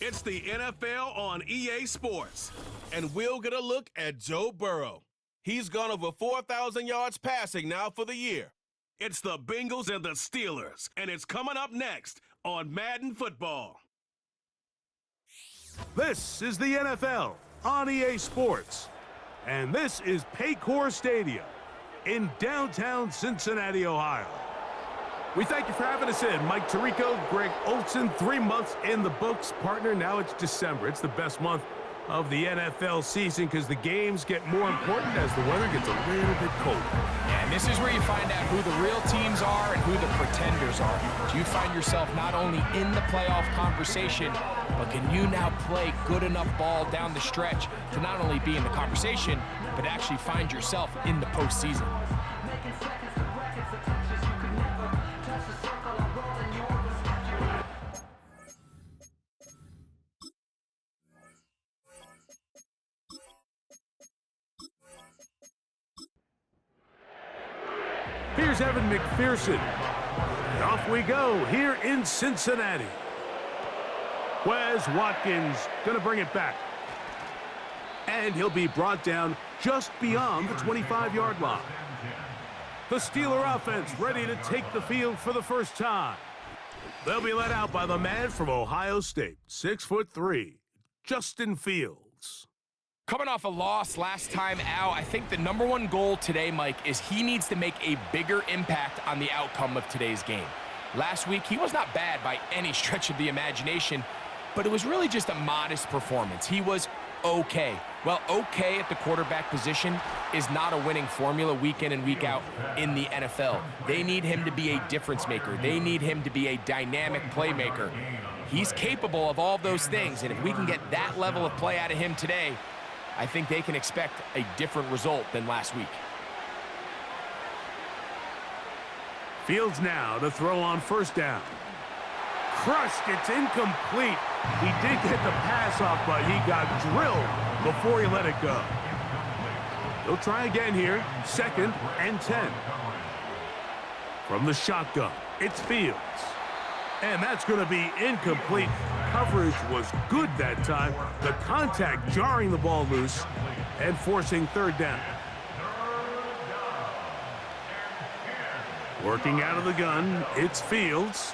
It's the NFL on EA Sports, and we'll get a look at Joe Burrow. He's gone over 4,000 yards passing now for the year. It's the Bengals and the Steelers, and it's coming up next on Madden Football. This is the NFL on EA Sports, and this is Paycor Stadium in downtown Cincinnati, Ohio. We thank you for having us in. Mike Tirico, Greg Olson, 3 months in the books. Partner, now it's December. It's the best month of the NFL season because the games get more important as the weather gets a little bit colder. Yeah, and this is where you find out who the real teams are and who the pretenders are. So you find yourself not only in the playoff conversation, but can you now play good enough ball down the stretch to not only be in the conversation, but actually find yourself in the postseason. Here's Evan McPherson. And off we go here in Cincinnati. Wes Watkins going to bring it back. And he'll be brought down just beyond the 25-yard line. The Steeler offense ready to take the field for the first time. They'll be led out by the man from Ohio State, 6'3", Justin Fields. Coming off a loss last time out, I think the number one goal today, Mike, is he needs to make a bigger impact on the outcome of today's game. Last week, he was not bad by any stretch of the imagination, but it was really just a modest performance. He was okay. Well, okay at the quarterback position is not a winning formula week in and week out in the NFL. They need him to be a difference maker. They need him to be a dynamic playmaker. He's capable of all those things, and if we can get that level of play out of him today, I think they can expect a different result than last week. Fields now to throw on first down. Crushed, it's incomplete. He did get the pass off, but he got drilled before he let it go. He'll try again here, 2nd and 10. From the shotgun, it's Fields. And that's going to be incomplete. Coverage was good that time. The contact jarring the ball loose and forcing 3rd down. Working out of the gun, it's Fields.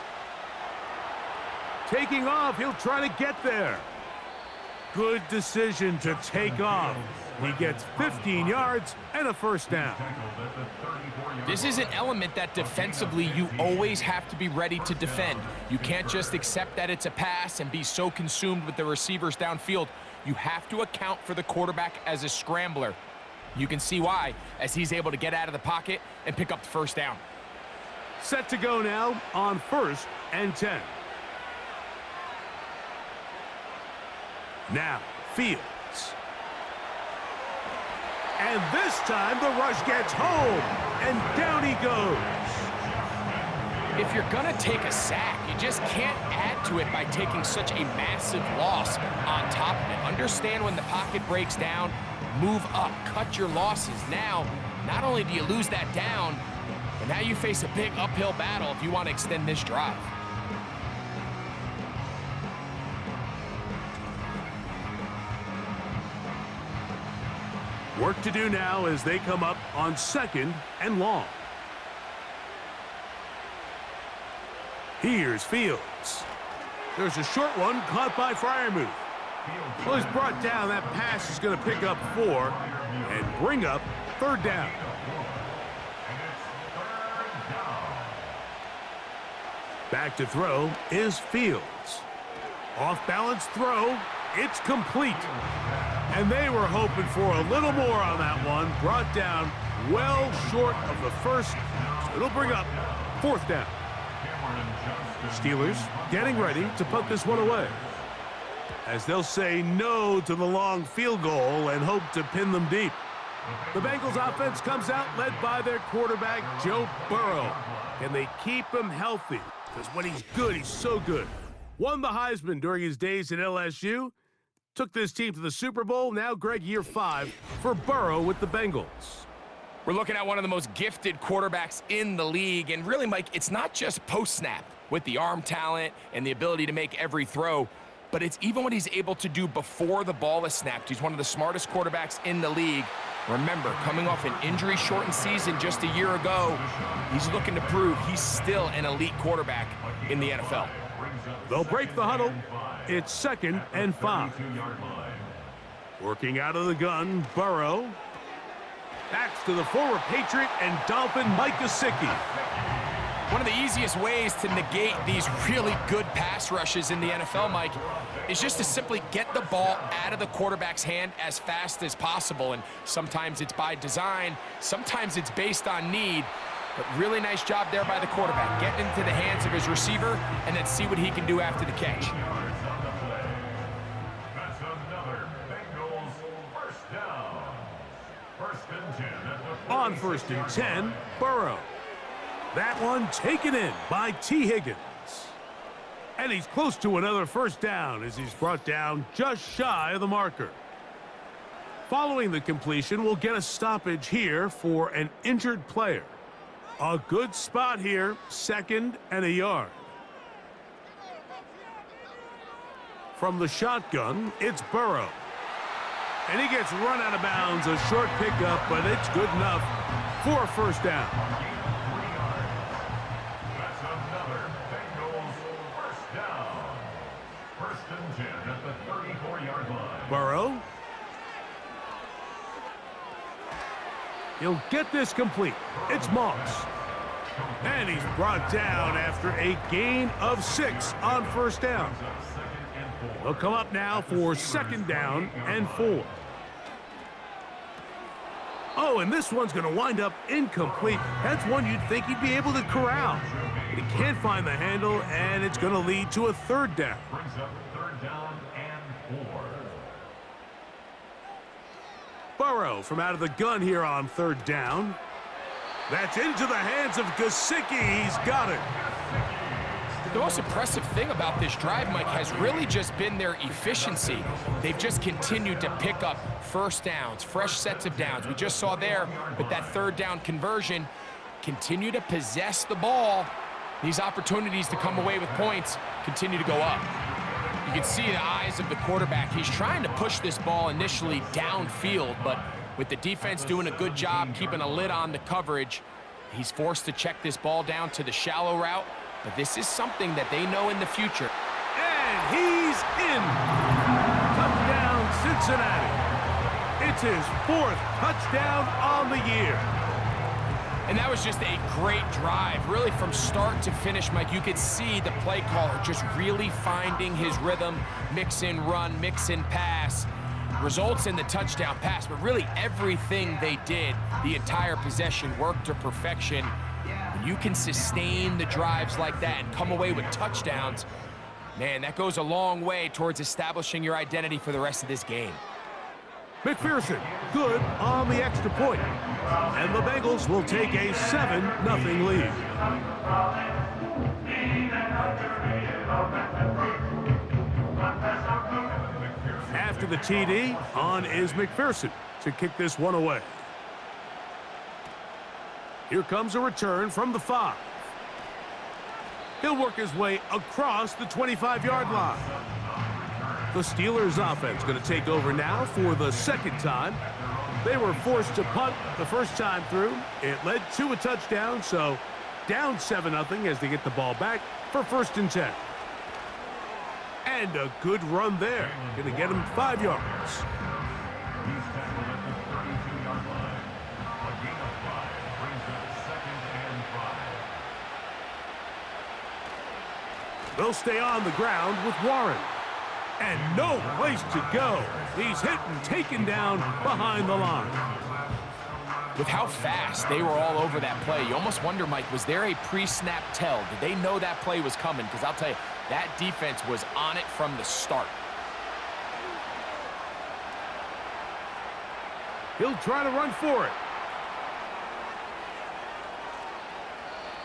Taking off, he'll try to get there. Good decision to take off. He gets 15 yards and a first down. This is an element that defensively you always have to be ready to defend. You can't just accept that it's a pass and be so consumed with the receivers downfield. You have to account for the quarterback as a scrambler. You can see why as he's able to get out of the pocket and pick up the first down. Set to go now on 1st and 10. Now, Fields. And this time the rush gets home, and down he goes. If you're going to take a sack, you just can't add to it by taking such a massive loss on top of it. Understand when the pocket breaks down, move up, cut your losses. Now, not only do you lose that down, but now you face a big uphill battle if you want to extend this drive. Work to do now as they come up on 2nd and long. Here's Fields. There's a short one caught by Freiermuth. Well, he's brought down. That pass is going to pick up 4 and bring up 3rd down. Back to throw is Fields. Off-balance throw. It's complete. And they were hoping for a little more on that one. Brought down well short of the first. So it'll bring up 4th down. Steelers getting ready to put this one away, as they'll say no to the long field goal and hope to pin them deep. The Bengals offense comes out led by their quarterback, Joe Burrow. Can they keep him healthy? Because when he's good, he's so good. Won the Heisman during his days at LSU. Took this team to the Super Bowl. Now, Greg, year 5 for Burrow with the Bengals. We're looking at one of the most gifted quarterbacks in the league. And really, Mike, it's not just post-snap with the arm talent and the ability to make every throw, but it's even what he's able to do before the ball is snapped. He's one of the smartest quarterbacks in the league. Remember, coming off an injury-shortened season just a year ago, he's looking to prove he's still an elite quarterback in the NFL. They'll break the huddle. It's 2nd and 5. Working out of the gun, Burrow. Backs to the former Patriot and Dolphin Mike Gesicki. One of the easiest ways to negate these really good pass rushes in the NFL, Mike, is just to simply get the ball out of the quarterback's hand as fast as possible. And sometimes it's by design, sometimes it's based on need. But really nice job there by the quarterback, getting into the hands of his receiver, and then see what he can do after the catch. That's another Bengals first down. 1st and 10 at the On 1st and 10, Burrow. That one taken in by T. Higgins. And he's close to another first down as he's brought down just shy of the marker. Following the completion, we'll get a stoppage here for an injured player. A good spot here, 2nd and a yard. From the shotgun, it's Burrow. And he gets run out of bounds, a short pickup, but it's good enough for a first down. That's another Bengals first down. 1st and 10 at the 34-yard line. Burrow. He'll get this complete. It's Moss. And he's brought down after a gain of 6 on first down. They'll come up now for 2nd down and 4. Oh, and this one's going to wind up incomplete. That's one you'd think he'd be able to corral. But he can't find the handle, and it's going to lead to a 3rd down. Brings up 3rd down and 4. Burrow from out of the gun here on 3rd down. That's into the hands of Gesicki. He's got it. The most impressive thing about this drive, Mike, has really just been their efficiency. They've just continued to pick up first downs, fresh sets of downs. We just saw there with that 3rd down conversion, continue to possess the ball. These opportunities to come away with points continue to go up. You can see the eyes of the quarterback. He's trying to push this ball initially downfield, but with the defense doing a good job keeping a lid on the coverage, he's forced to check this ball down to the shallow route. But this is something that they know in the future. And he's in. Touchdown, Cincinnati. It's his 4th touchdown on the year. And that was just a great drive. Really from start to finish, Mike, you could see the play caller just really finding his rhythm, mix in run, mix in pass. Results in the touchdown pass, but really everything they did, the entire possession, worked to perfection. When you can sustain the drives like that and come away with touchdowns, man, that goes a long way towards establishing your identity for the rest of this game. McPherson, good on the extra point. And the Bengals will take a 7-0 lead. After the TD, on is McPherson to kick this one away. Here comes a return from the 5. He'll work his way across the 25-yard line. The Steelers offense going to take over now for the 2nd time. They were forced to punt the first time through. It led to a touchdown, so down 7-0 as they get the ball back for 1st and 10. And a good run there. Going to get him 5 yards. He's tackled at the 32-yard line. A gain of 5 brings up 2nd and 5. They'll stay on the ground with Warren. And no place to go. He's hit and taken down behind the line. With how fast they were all over that play, you almost wonder, Mike, was there a pre-snap tell? Did they know that play was coming? Because I'll tell you, that defense was on it from the start. He'll try to run for it.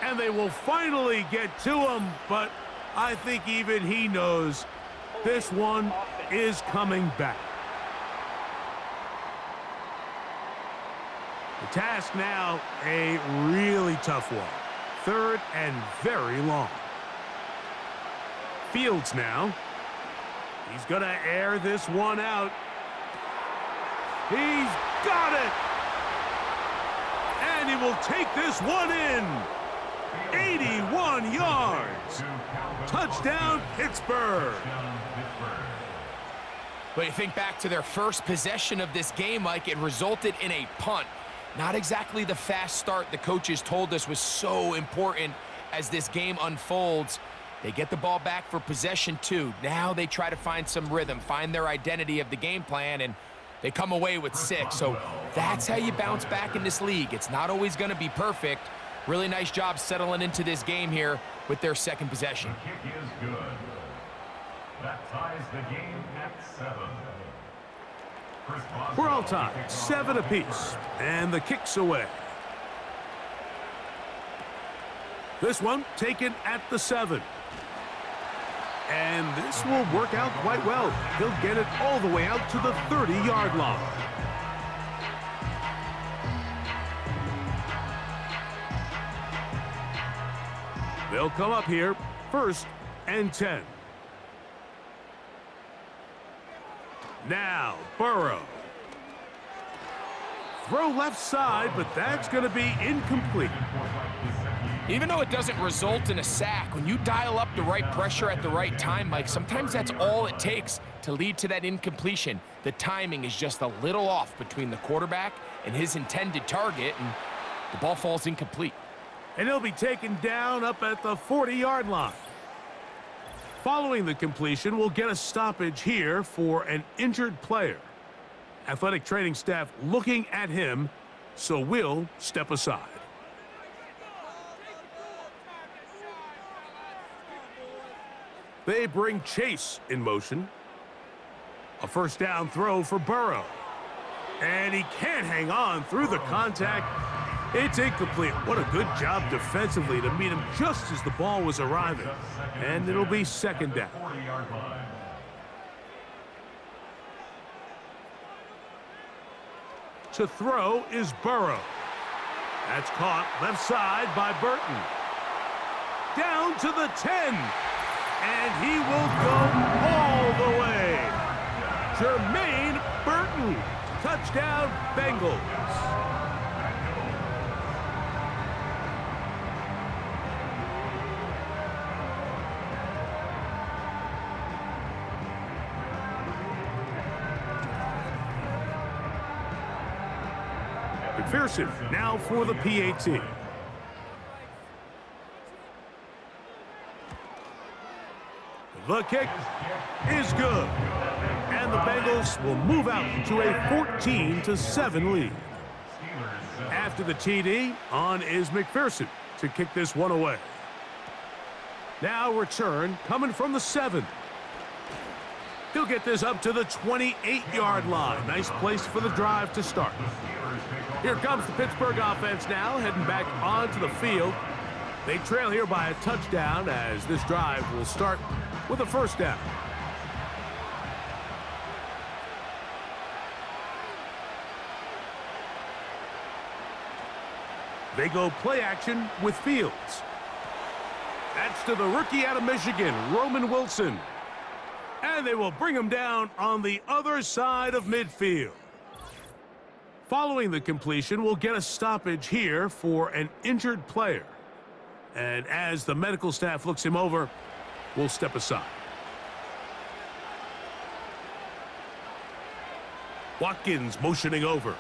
And they will finally get to him, but I think even he knows this one is coming back. The task now, a really tough one. 3rd and very long. Fields now. He's going to air this one out. He's got it! And he will take this one in. 81 yards. Touchdown, Pittsburgh. But you think back to their first possession of this game, Mike, it resulted in a punt. Not exactly the fast start the coaches told us was so important as this game unfolds. They get the ball back for possession 2. Now they try to find some rhythm, find their identity of the game plan, and they come away with 6. So that's how you bounce back in this league. It's not always going to be perfect. Really nice job settling into this game here with their second possession. The kick is good. That ties the game at 7. We're all tied, 7 apiece, and the kick's away. This one taken at the 7. And this will work out quite well. He'll get it all the way out to the 30-yard line. They'll come up here, 1st and 10. Now, Burrow. Throw left side, but that's going to be incomplete. Even though it doesn't result in a sack, when you dial up the right pressure at the right time, Mike, sometimes that's all it takes to lead to that incompletion. The timing is just a little off between the quarterback and his intended target, and the ball falls incomplete. And he'll be taken down up at the 40-yard line. Following the completion, we'll get a stoppage here for an injured player. Athletic training staff looking at him, so we'll step aside. They bring Chase in motion. A 1st down throw for Burrow. And he can't hang on through the contact. It's incomplete. What a good job defensively to meet him just as the ball was arriving. And it'll be 2nd down. To throw is Burrow. That's caught left side by Burton. Down to the 10. And he will go all the way. Jermaine Burton. Touchdown, Bengals. McPherson now for the PAT. The kick is good. And the Bengals will move out to a 14-7 lead. After the TD, on is McPherson to kick this one away. Now return coming from the 7. He'll get this up to the 28-yard line. Nice place for the drive to start. Here comes the Pittsburgh offense now, heading back onto the field. They trail here by a touchdown as this drive will start with a 1st down. They go play action with Fields. That's to the rookie out of Michigan, Roman Wilson. And they will bring him down on the other side of midfield. Following the completion, we'll get a stoppage here for an injured player. And as the medical staff looks him over, we'll step aside. Watkins motioning over.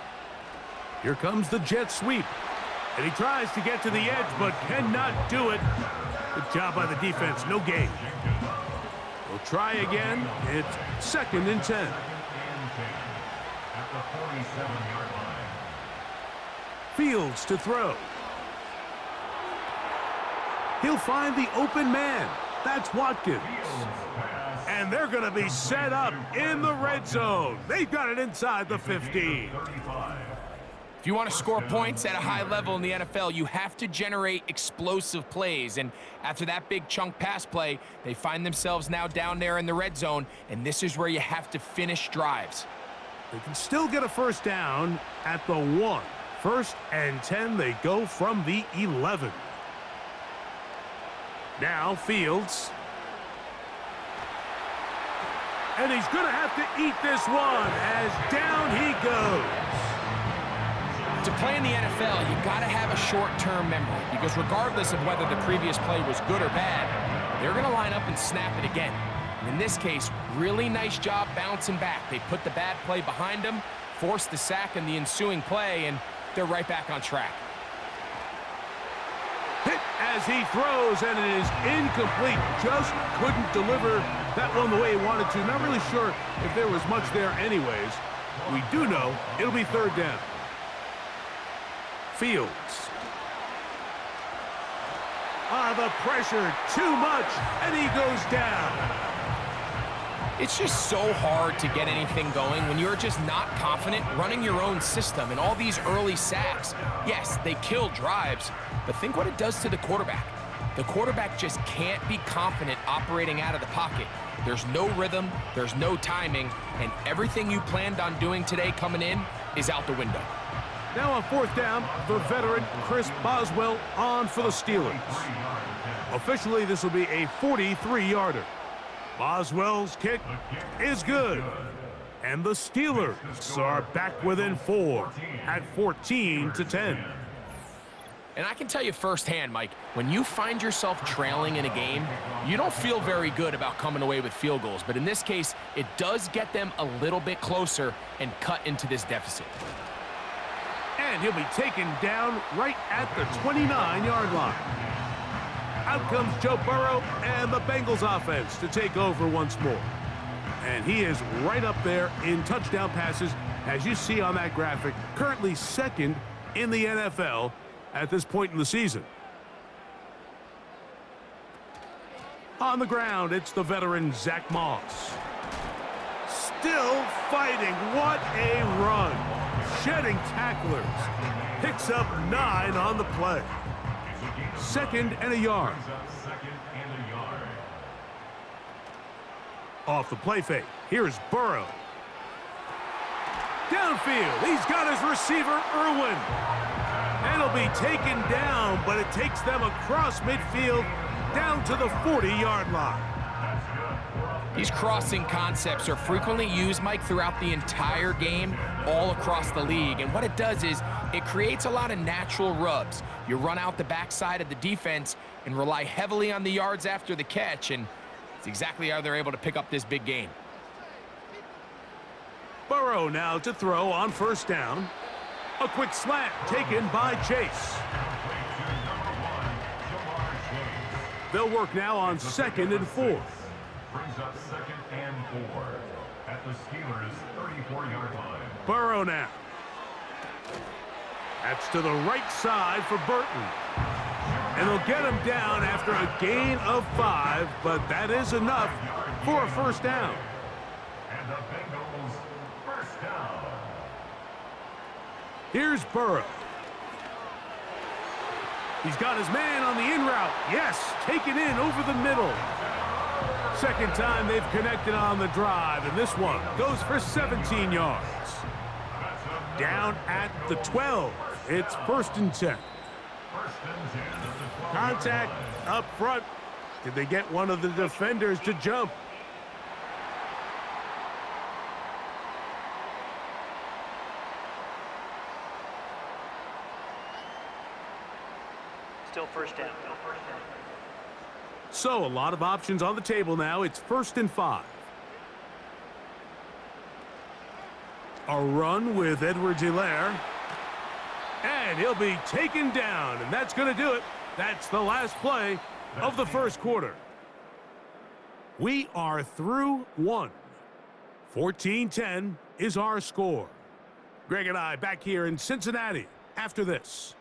Here comes the jet sweep. And he tries to get to the edge, but cannot do it. Good job by the defense, no gain. We'll try again. It's 2nd and 10. At the 47-yard line. Fields to throw. He'll find the open man. That's Watkins. And they're going to be set up in the red zone. They've got it inside the 15. If you want to score points at a high level in the NFL, you have to generate explosive plays. And after that big chunk pass play, they find themselves now down there in the red zone, and this is where you have to finish drives. They can still get a 1st down at the 1. 1st and 10, they go from the 11. Now Fields. And he's going to have to eat this one as down he goes. To play in the NFL, you got to have a short-term memory because regardless of whether the previous play was good or bad, they're going to line up and snap it again. And in this case, really nice job bouncing back. They put the bad play behind them, forced the sack in the ensuing play, and they're right back on track. Hit as he throws, and it is incomplete. Just couldn't deliver that one the way he wanted to. Not really sure if there was much there anyways. We do know it'll be third down. Fields. The pressure, too much, and he goes down. It's just so hard to get anything going when you're just not confident running your own system. And all these early sacks, yes, they kill drives, but think what it does to the quarterback. The quarterback just can't be confident operating out of the pocket. There's no rhythm, there's no timing, and everything you planned on doing today coming in is out the window. Now on fourth down, the veteran Chris Boswell on for the Steelers. Officially, this will be a 43-yarder. Boswell's kick is good. And the Steelers are back within 4 at 14-10. And I can tell you firsthand, Mike, when you find yourself trailing in a game, you don't feel very good about coming away with field goals. But in this case, it does get them a little bit closer and cut into this deficit. And he'll be taken down right at the 29-yard line. Out comes Joe Burrow and the Bengals offense to take over once more. And he is right up there in touchdown passes, as you see on that graphic, currently second in the NFL at this point in the season. On the ground, it's the veteran Zach Moss. Still fighting. What a run. Shedding tacklers. Picks up 9 on the play. Second and a yard. Off the play fake. Here's Burrow. Downfield. He's got his receiver, Irwin. And he'll be taken down, but it takes them across midfield down to the 40-yard line. These crossing concepts are frequently used, Mike, throughout the entire game, all across the league. And what it does is it creates a lot of natural rubs. You run out the backside of the defense and rely heavily on the yards after the catch, and it's exactly how they're able to pick up this big game. Burrow now to throw on first down. A quick slant taken by Chase. They'll work now on 2nd and 4. Brings up 2nd and 4 at the Steelers' 34-yard line. Burrow now. That's to the right side for Burton. And they'll get him down after a gain of 5, but that is enough for a first down. And the Bengals first down. Here's Burrow. He's got his man on the in route. Yes, taken in over the middle. Second time they've connected on the drive, and this one goes for 17 yards. Down at the 12. It's 1st and 10. Contact up front. Did they get one of the defenders to jump? Still first down. So a lot of options on the table now. It's 1st and 5. A run with Edwards-Helaire. And he'll be taken down, and that's going to do it. That's the last play of the first quarter. We are through 1. 14-10 is our score. Greg and I back here in Cincinnati after this.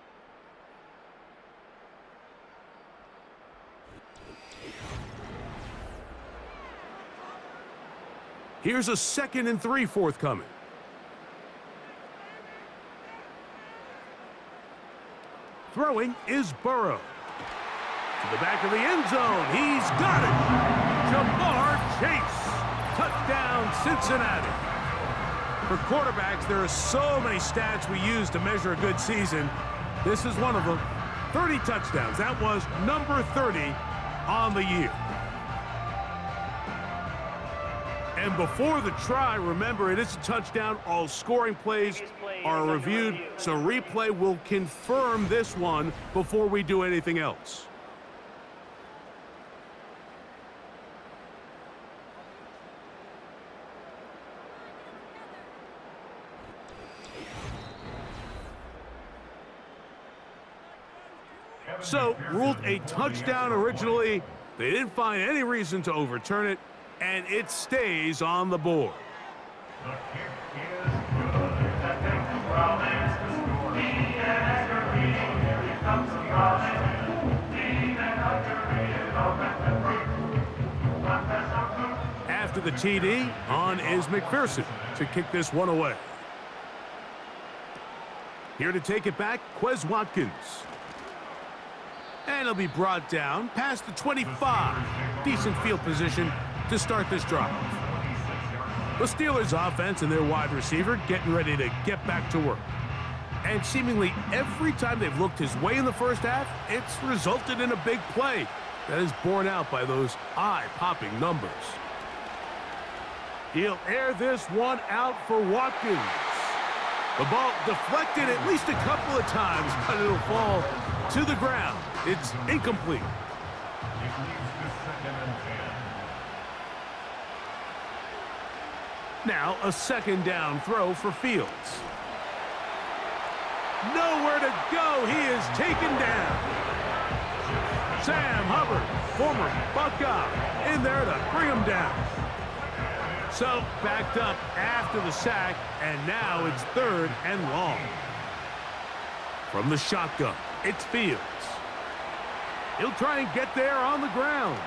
Here's a 2nd and 3 forthcoming. Throwing is Burrow. To the back of the end zone. He's got it. Jamar Chase. Touchdown, Cincinnati. For quarterbacks, there are so many stats we use to measure a good season. This is one of them. 30 touchdowns. That was number 30 on the year. And before the try, remember, it is a touchdown. All scoring plays are reviewed, so replay will confirm this one before we do anything else. So, ruled a touchdown originally. They didn't find any reason to overturn it, and it stays on the board. The kick is good. That takes the foul is to score. Here he comes the After the TD, on is McPherson to kick this one away. Here to take it back, Quez Watkins. And he'll be brought down past the 25. Decent field position to start this drive. The Steelers' offense and their wide receiver getting ready to get back to work. And seemingly every time they've looked his way in the first half, it's resulted in a big play that is borne out by those eye-popping numbers. He'll air this one out for Watkins. The ball deflected at least a couple of times, but it'll fall to the ground. It's incomplete. Now a second down throw for Fields. Nowhere to go. He is taken down. Sam Hubbard, former Buckeye, in there to bring him down. So backed up after the sack, and now it's 3rd and long. From the shotgun, it's Fields. He'll try and get there on the ground.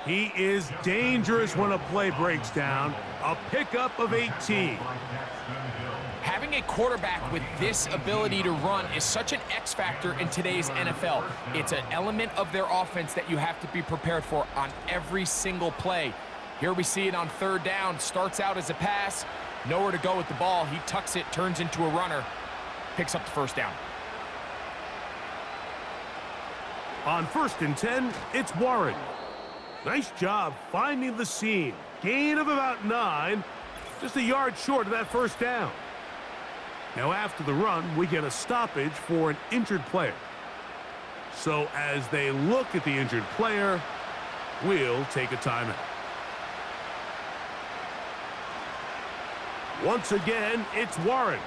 He is dangerous when a play breaks down. A pickup of 18. Having a quarterback with this ability to run is such an X factor in today's NFL. It's an element of their offense that you have to be prepared for on every single play. Here we see it on 3rd down. Starts out as a pass. Nowhere to go with the ball. He tucks it, turns into a runner. Picks up the 1st down. On 1st and 10, it's Warren. Nice job finding the seam. Gain of about 9. Just a yard short of that 1st down. Now after the run, we get a stoppage for an injured player. So as they look at the injured player, we'll take a timeout. Once again, it's Warren.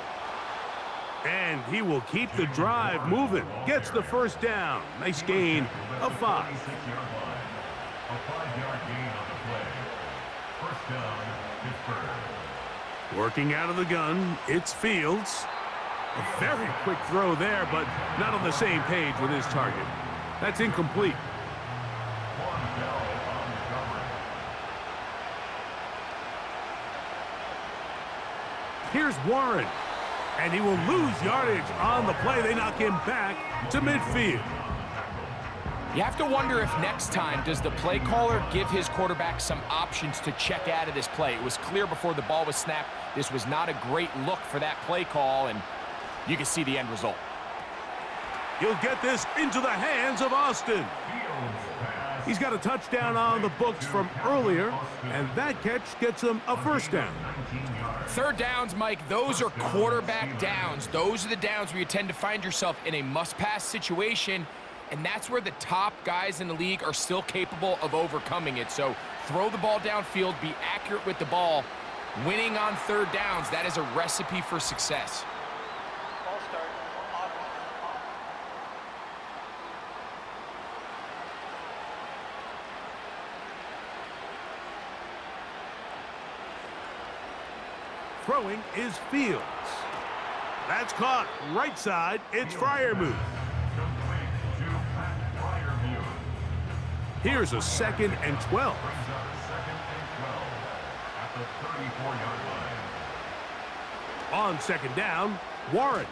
And he will keep the drive moving. Gets the 1st down. Nice gain of 5. A 5-yard gain on the play. 1st down, Pittsburgh. Working out of the gun, it's Fields. A very quick throw there, but not on the same page with his target. That's incomplete. 1 down on the coverage. Here's Warren. And he will lose yardage on the play. They knock him back to midfield. You have to wonder if next time, does the play caller give his quarterback some options to check out of this play? It was clear before the ball was snapped, this was not a great look for that play call, and you can see the end result. He'll get this into the hands of Austin. He's got a touchdown on the books from earlier, and that catch gets him a 1st down. 3rd downs, Mike, those are quarterback downs. Those are the downs where you tend to find yourself in a must-pass situation, and that's where the top guys in the league are still capable of overcoming it. So throw the ball downfield, be accurate with the ball. Winning on 3rd downs, that is a recipe for success. Throwing is Fields. That's caught. Right side, it's Freiermuth. Here's a 2nd and 12. On 2nd down, Warren.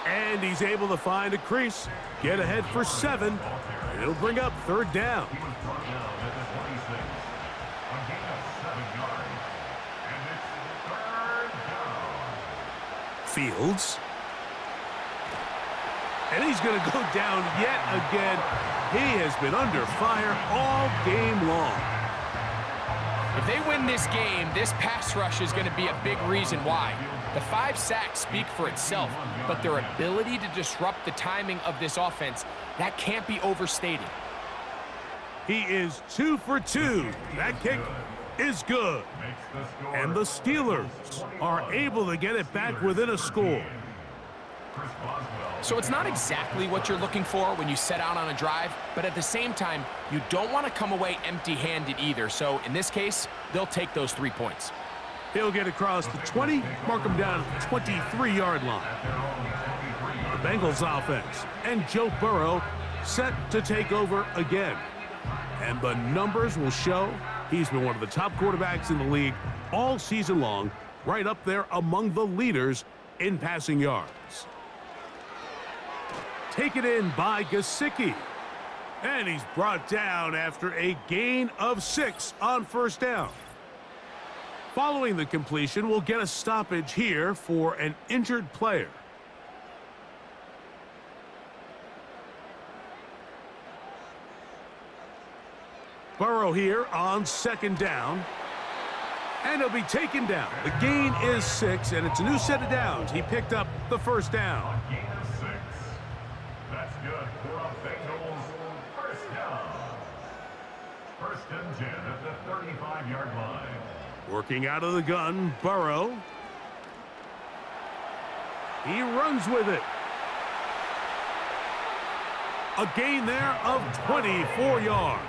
And he's able to find a crease, get ahead for 7, and it'll bring up 3rd down. Fields. And he's going to go down yet again. He has been under fire all game long. If they win this game, this pass rush is going to be a big reason why. The 5 sacks speak for itself, but their ability to disrupt the timing of this offense, that can't be overstated. He is 2 for 2. That kick is good. And the Steelers are able to get it back within a score. So it's not exactly what you're looking for when you set out on a drive, but at the same time, you don't want to come away empty-handed either. So in this case, they'll take those 3 points. He'll get across the 20, mark him down at the 23-yard line. The Bengals offense and Joe Burrow set to take over again. And the numbers will show he's been one of the top quarterbacks in the league all season long, right up there among the leaders in passing yards. Taken in by Gesicki. And he's brought down after a gain of 6 on first down. Following the completion, we'll get a stoppage here for an injured player. Burrow here on second down. And he'll be taken down. The gain is 6, and it's a new set of downs. He picked up the first down. Gain of 6. That's good for a Bengals first down. 1st and 10 at the 35-yard line. Working out of the gun, Burrow. He runs with it. A gain there of 24 yards.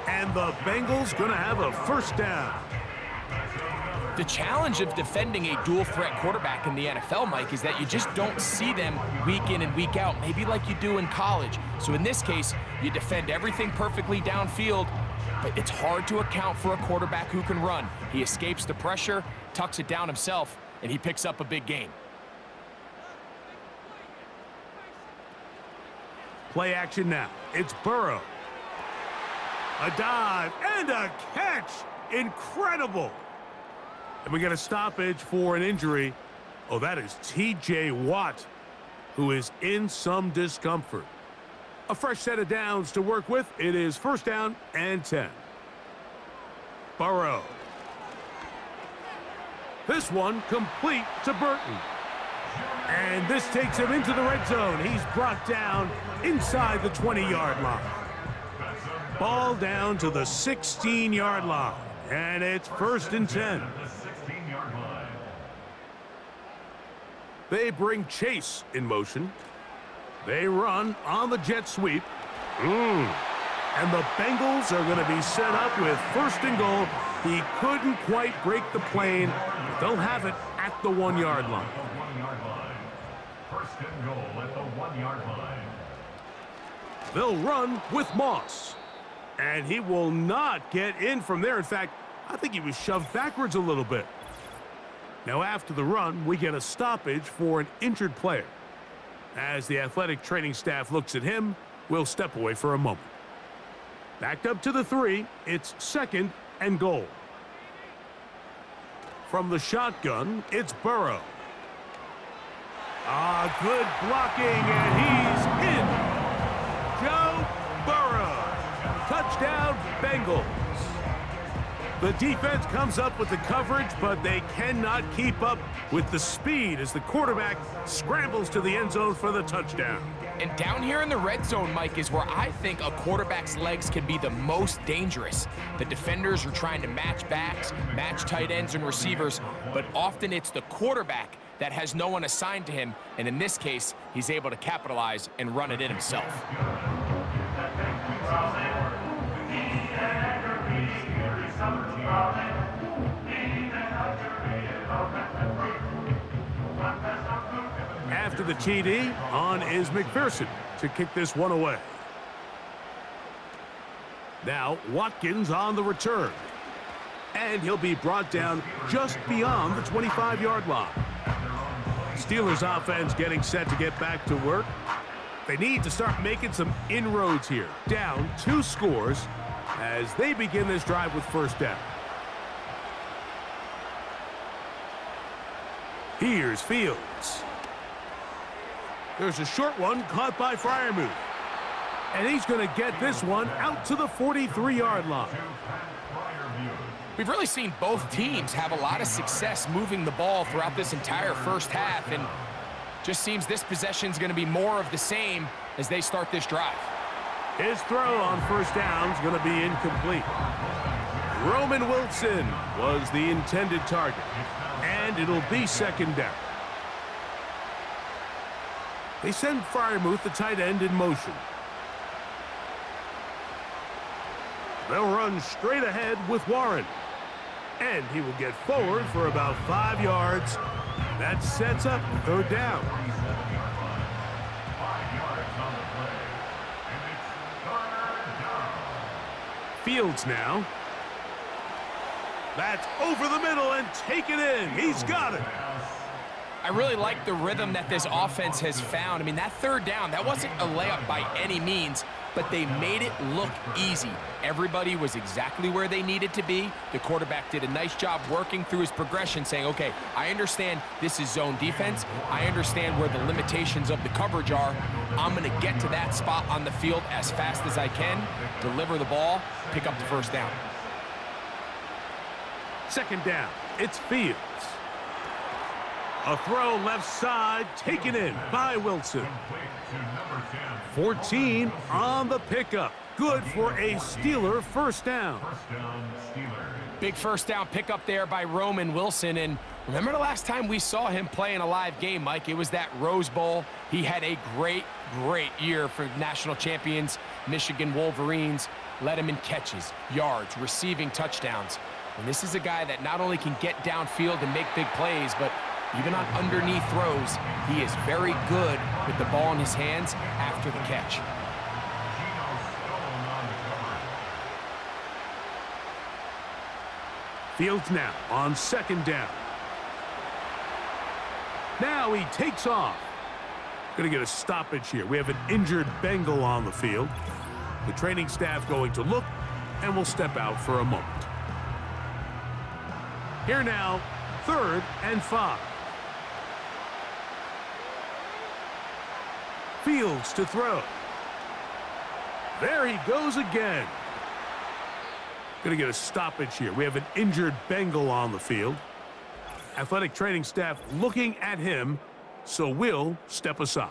And the Bengals going to have a first down. The challenge of defending a dual-threat quarterback in the NFL, Mike, is that you just don't see them week in and week out, maybe like you do in college. So in this case, you defend everything perfectly downfield, but it's hard to account for a quarterback who can run. He escapes the pressure, tucks it down himself, and he picks up a big gain. Play action now. It's Burrow. A dive and a catch. Incredible. And we get a stoppage for an injury. Oh, that is T.J. Watt, who is in some discomfort. A fresh set of downs to work with. It is first down and 10. Burrow. This one complete to Burton. And this takes him into the red zone. He's brought down inside the 20-yard line. Ball down to the 16-yard line. And it's 1st and 10. They bring Chase in motion. They run on the jet sweep. And the Bengals are going to be set up with 1st and goal. He couldn't quite break the plane, but they'll have it at the 1-yard line. 1st and goal at the 1-yard line. They'll run with Moss. And he will not get in from there. In fact, I think he was shoved backwards a little bit. Now after the run, we get a stoppage for an injured player. As the athletic training staff looks at him, we'll step away for a moment. Backed up to the 3, it's 2nd and goal. From the shotgun, it's Burrow. Good blocking, and he's in. Joe Burrow. Touchdown, Bengals. The defense comes up with the coverage, but they cannot keep up with the speed as the quarterback scrambles to the end zone for the touchdown. And down here in the red zone, Mike, is where I think a quarterback's legs can be the most dangerous. The defenders are trying to match backs, match tight ends and receivers, but often it's the quarterback that has no one assigned to him, and in this case, he's able to capitalize and run it in himself. After the TD, on is McPherson to kick this one away. Now Watkins on the return. And he'll be brought down just beyond the 25-yard line. Steelers offense getting set to get back to work. They need to start making some inroads here. Down 2 scores as they begin this drive with first down. Here's Fields. There's a short one caught by Freiermuth. And he's going to get this one out to the 43-yard line. We've really seen both teams have a lot of success moving the ball throughout this entire first half, and just seems this possession is going to be more of the same as they start this drive. His throw on first down is going to be incomplete. Roman Wilson was the intended target, and it'll be second down. They send Freiermuth, the tight end, in motion. They'll run straight ahead with Warren. And he will get forward for about 5 yards. That sets up third down. 5 yards on the play. And it's third down. Fields now. That's over the middle and taken in. He's got it. I really like the rhythm that this offense has found. I mean, that third down, that wasn't a layup by any means, but they made it look easy. Everybody was exactly where they needed to be. The quarterback did a nice job working through his progression, saying, okay, I understand this is zone defense. I understand where the limitations of the coverage are. I'm going to get to that spot on the field as fast as I can, deliver the ball, pick up the first down. Second down, it's Fields. A throw left side, taken in by Wilson. 14 on the pickup. Good for a Steeler first down. Big first down pickup there by Roman Wilson. And remember the last time we saw him play in a live game, Mike? It was that Rose Bowl. He had a great year for national champions, Michigan Wolverines. Led him in catches, yards, receiving touchdowns. And this is a guy that not only can get downfield and make big plays, but even on underneath throws, he is very good with the ball in his hands after the catch. Fields now on second down. Now he takes off. Going to get a stoppage here. We have an injured Bengal on the field. The training staff going to look, and will step out for a moment. Here now, 3rd and 5. Fields to throw. There he goes again. Going to get a stoppage here. We have an injured Bengal on the field. Athletic training staff looking at him, so we'll step aside.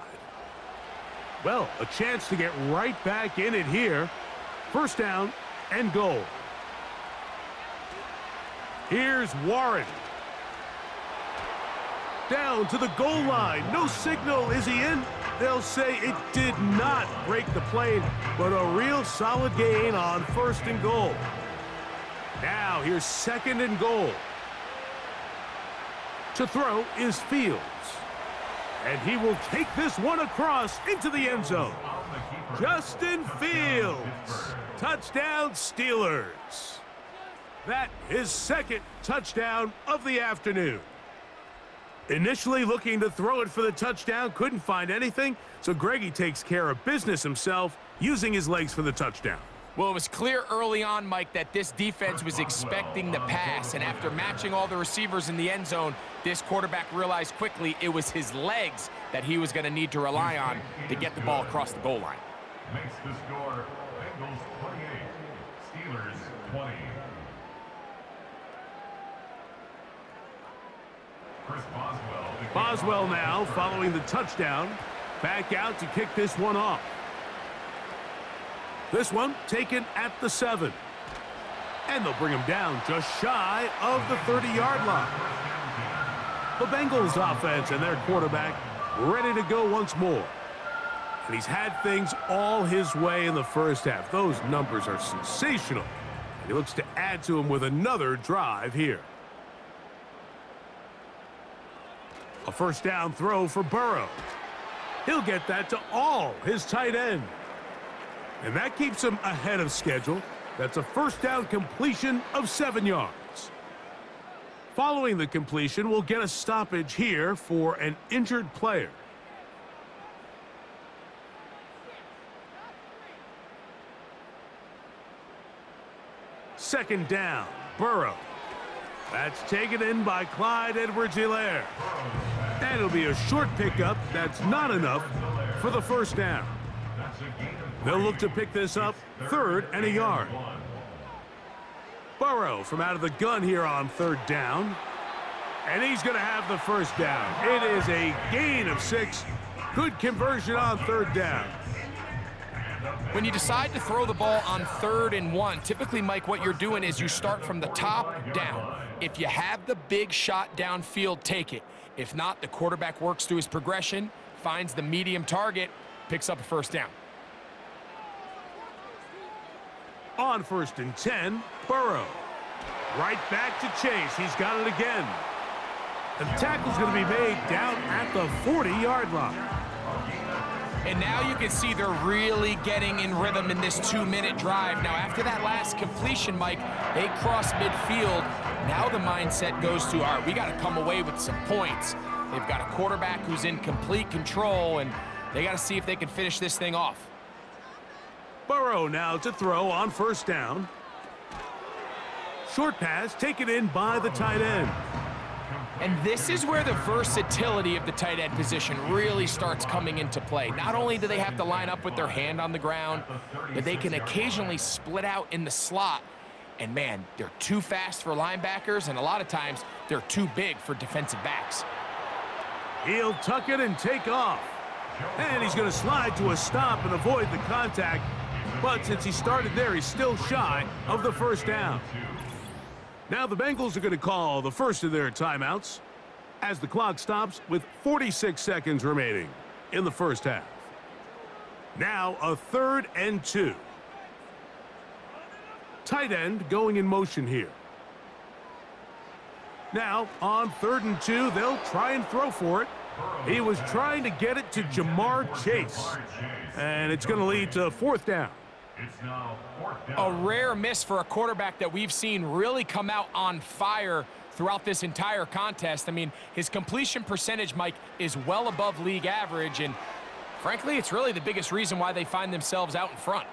Well, a chance to get right back in it here. First down and goal. Here's Warren. Down to the goal line. No signal. Is he in? They'll say it did not break the plane, but a real solid gain on 1st and goal. Now here's 2nd and goal. To throw is Fields. And he will take this one across into the end zone. Justin Fields. Touchdown Steelers. That is 2nd touchdown of the afternoon. Initially looking to throw it for the touchdown, couldn't find anything, so Greggy takes care of business himself, using his legs for the touchdown. Well, it was clear early on, Mike, that this defense was expecting the pass, and after matching all the receivers in the end zone, this quarterback realized quickly it was his legs that he was going to need to rely on to get the ball across the goal line. Makes the score Bengals 28, Steelers 20. Boswell now following the touchdown. Back out to kick this one off. This one taken at the 7. And they'll bring him down just shy of the 30-yard line. The Bengals offense and their quarterback ready to go once more. And he's had things all his way in the first half. Those numbers are sensational. And he looks to add to them with another drive here. A first down throw for Burrow. He'll get that to all his tight end. And that keeps him ahead of schedule. That's a first down completion of 7 yards. Following the completion, we'll get a stoppage here for an injured player. Second down, Burrow. That's taken in by Clyde Edwards-Helaire. And it'll be a short pickup. That's not enough for the first down. They'll look to pick this up, 3rd and a yard. Burrow from out of the gun here on 3rd down. And he's going to have the first down. It is a gain of 6. Good conversion on 3rd down. When you decide to throw the ball on 3rd and 1, typically, Mike, what you're doing is you start from the top down. If you have the big shot downfield, take it. If not, the quarterback works through his progression, finds the medium target, picks up a first down. On 1st and 10, Burrow. Right back to Chase. He's got it again. And the tackle's going to be made down at the 40-yard line. And now you can see they're really getting in rhythm in this 2-minute drive. Now, after that last completion, Mike, they cross midfield. Now the mindset goes to, all right, we got to come away with some points. They've got a quarterback who's in complete control, and they got to see if they can finish this thing off. Burrow now to throw on 1st down. Short pass taken in by the tight end. And this is where the versatility of the tight end position really starts coming into play. Not only do they have to line up with their hand on the ground, but they can occasionally split out in the slot. And man, they're too fast for linebackers, and a lot of times they're too big for defensive backs. He'll tuck it and take off. And he's going to slide to a stop and avoid the contact. But since he started there, he's still shy of the first down. Now the Bengals are going to call the first of their timeouts as the clock stops with 46 seconds remaining in the first half. Now a 3rd and 2. Tight end going in motion here. Now on 3rd and 2, they'll try and throw for it. He was trying to get it to Jamar Chase. And it's going to lead to 4th down. It's now 4th down. A rare miss for a quarterback that we've seen really come out on fire throughout this entire contest. I mean, his completion percentage, Mike, is well above league average, and frankly, it's really the biggest reason why they find themselves out in front.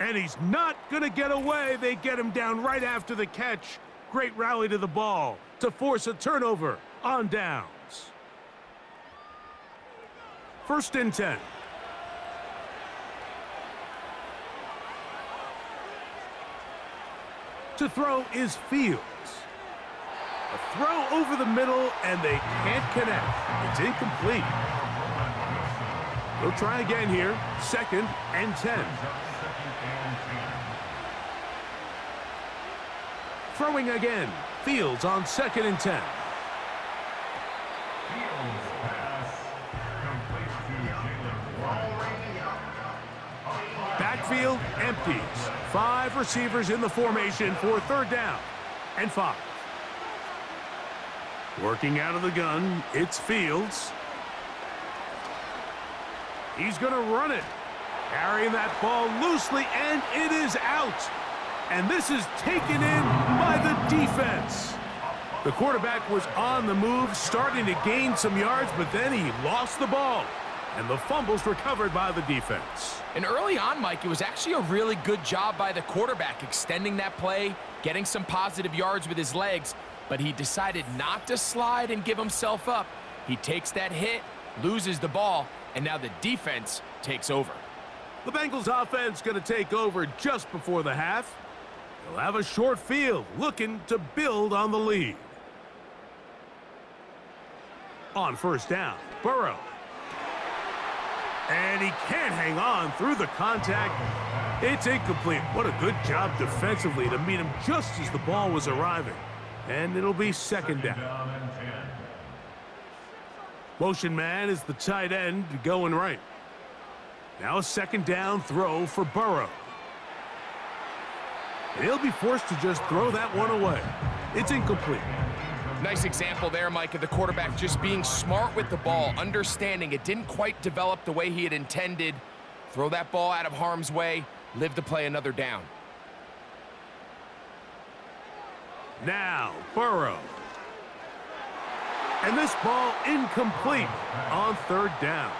And he's not going to get away. They get him down right after the catch. Great rally to the ball to force a turnover on downs. 1st and 10. To throw is Fields. A throw over the middle, and they can't connect. It's incomplete. They'll try again here. 2nd and 10. Throwing again. Fields on 2nd and 10. Backfield empties. 5 receivers in the formation for 3rd down and 5. Working out of the gun, it's Fields. He's going to run it. Carrying that ball loosely, and it is out. And this is taken in by the defense. The quarterback was on the move, starting to gain some yards, but then he lost the ball. And the fumble's recovered by the defense. And early on, Mike, it was actually a really good job by the quarterback, extending that play, getting some positive yards with his legs, but he decided not to slide and give himself up. He takes that hit, loses the ball, and now the defense takes over. The Bengals offense going to take over just before the half. They'll have a short field, looking to build on the lead. On 1st down, Burrow. And he can't hang on through the contact. It's incomplete. What a good job defensively to meet him just as the ball was arriving. And it'll be 2nd down. Motion man is the tight end going right. Now a 2nd down throw for Burrow. And he'll be forced to just throw that one away. It's incomplete. Nice example there, Mike, of the quarterback just being smart with the ball, understanding it didn't quite develop the way he had intended. Throw that ball out of harm's way, live to play another down. Now, Burrow. And this ball incomplete on 3rd down.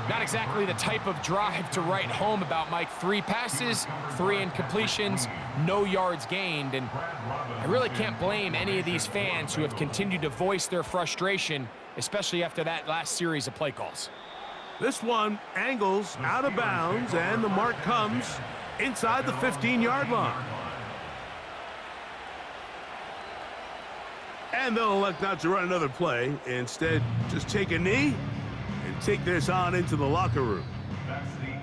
Not exactly the type of drive to write home about, Mike. 3 passes, 3 incompletions, no yards gained. And I really can't blame any of these fans who have continued to voice their frustration, especially after that last series of play calls. This one angles out of bounds, and the mark comes inside the 15-yard line. And they'll elect not to run another play. Instead, just take a knee and take this on into the locker room.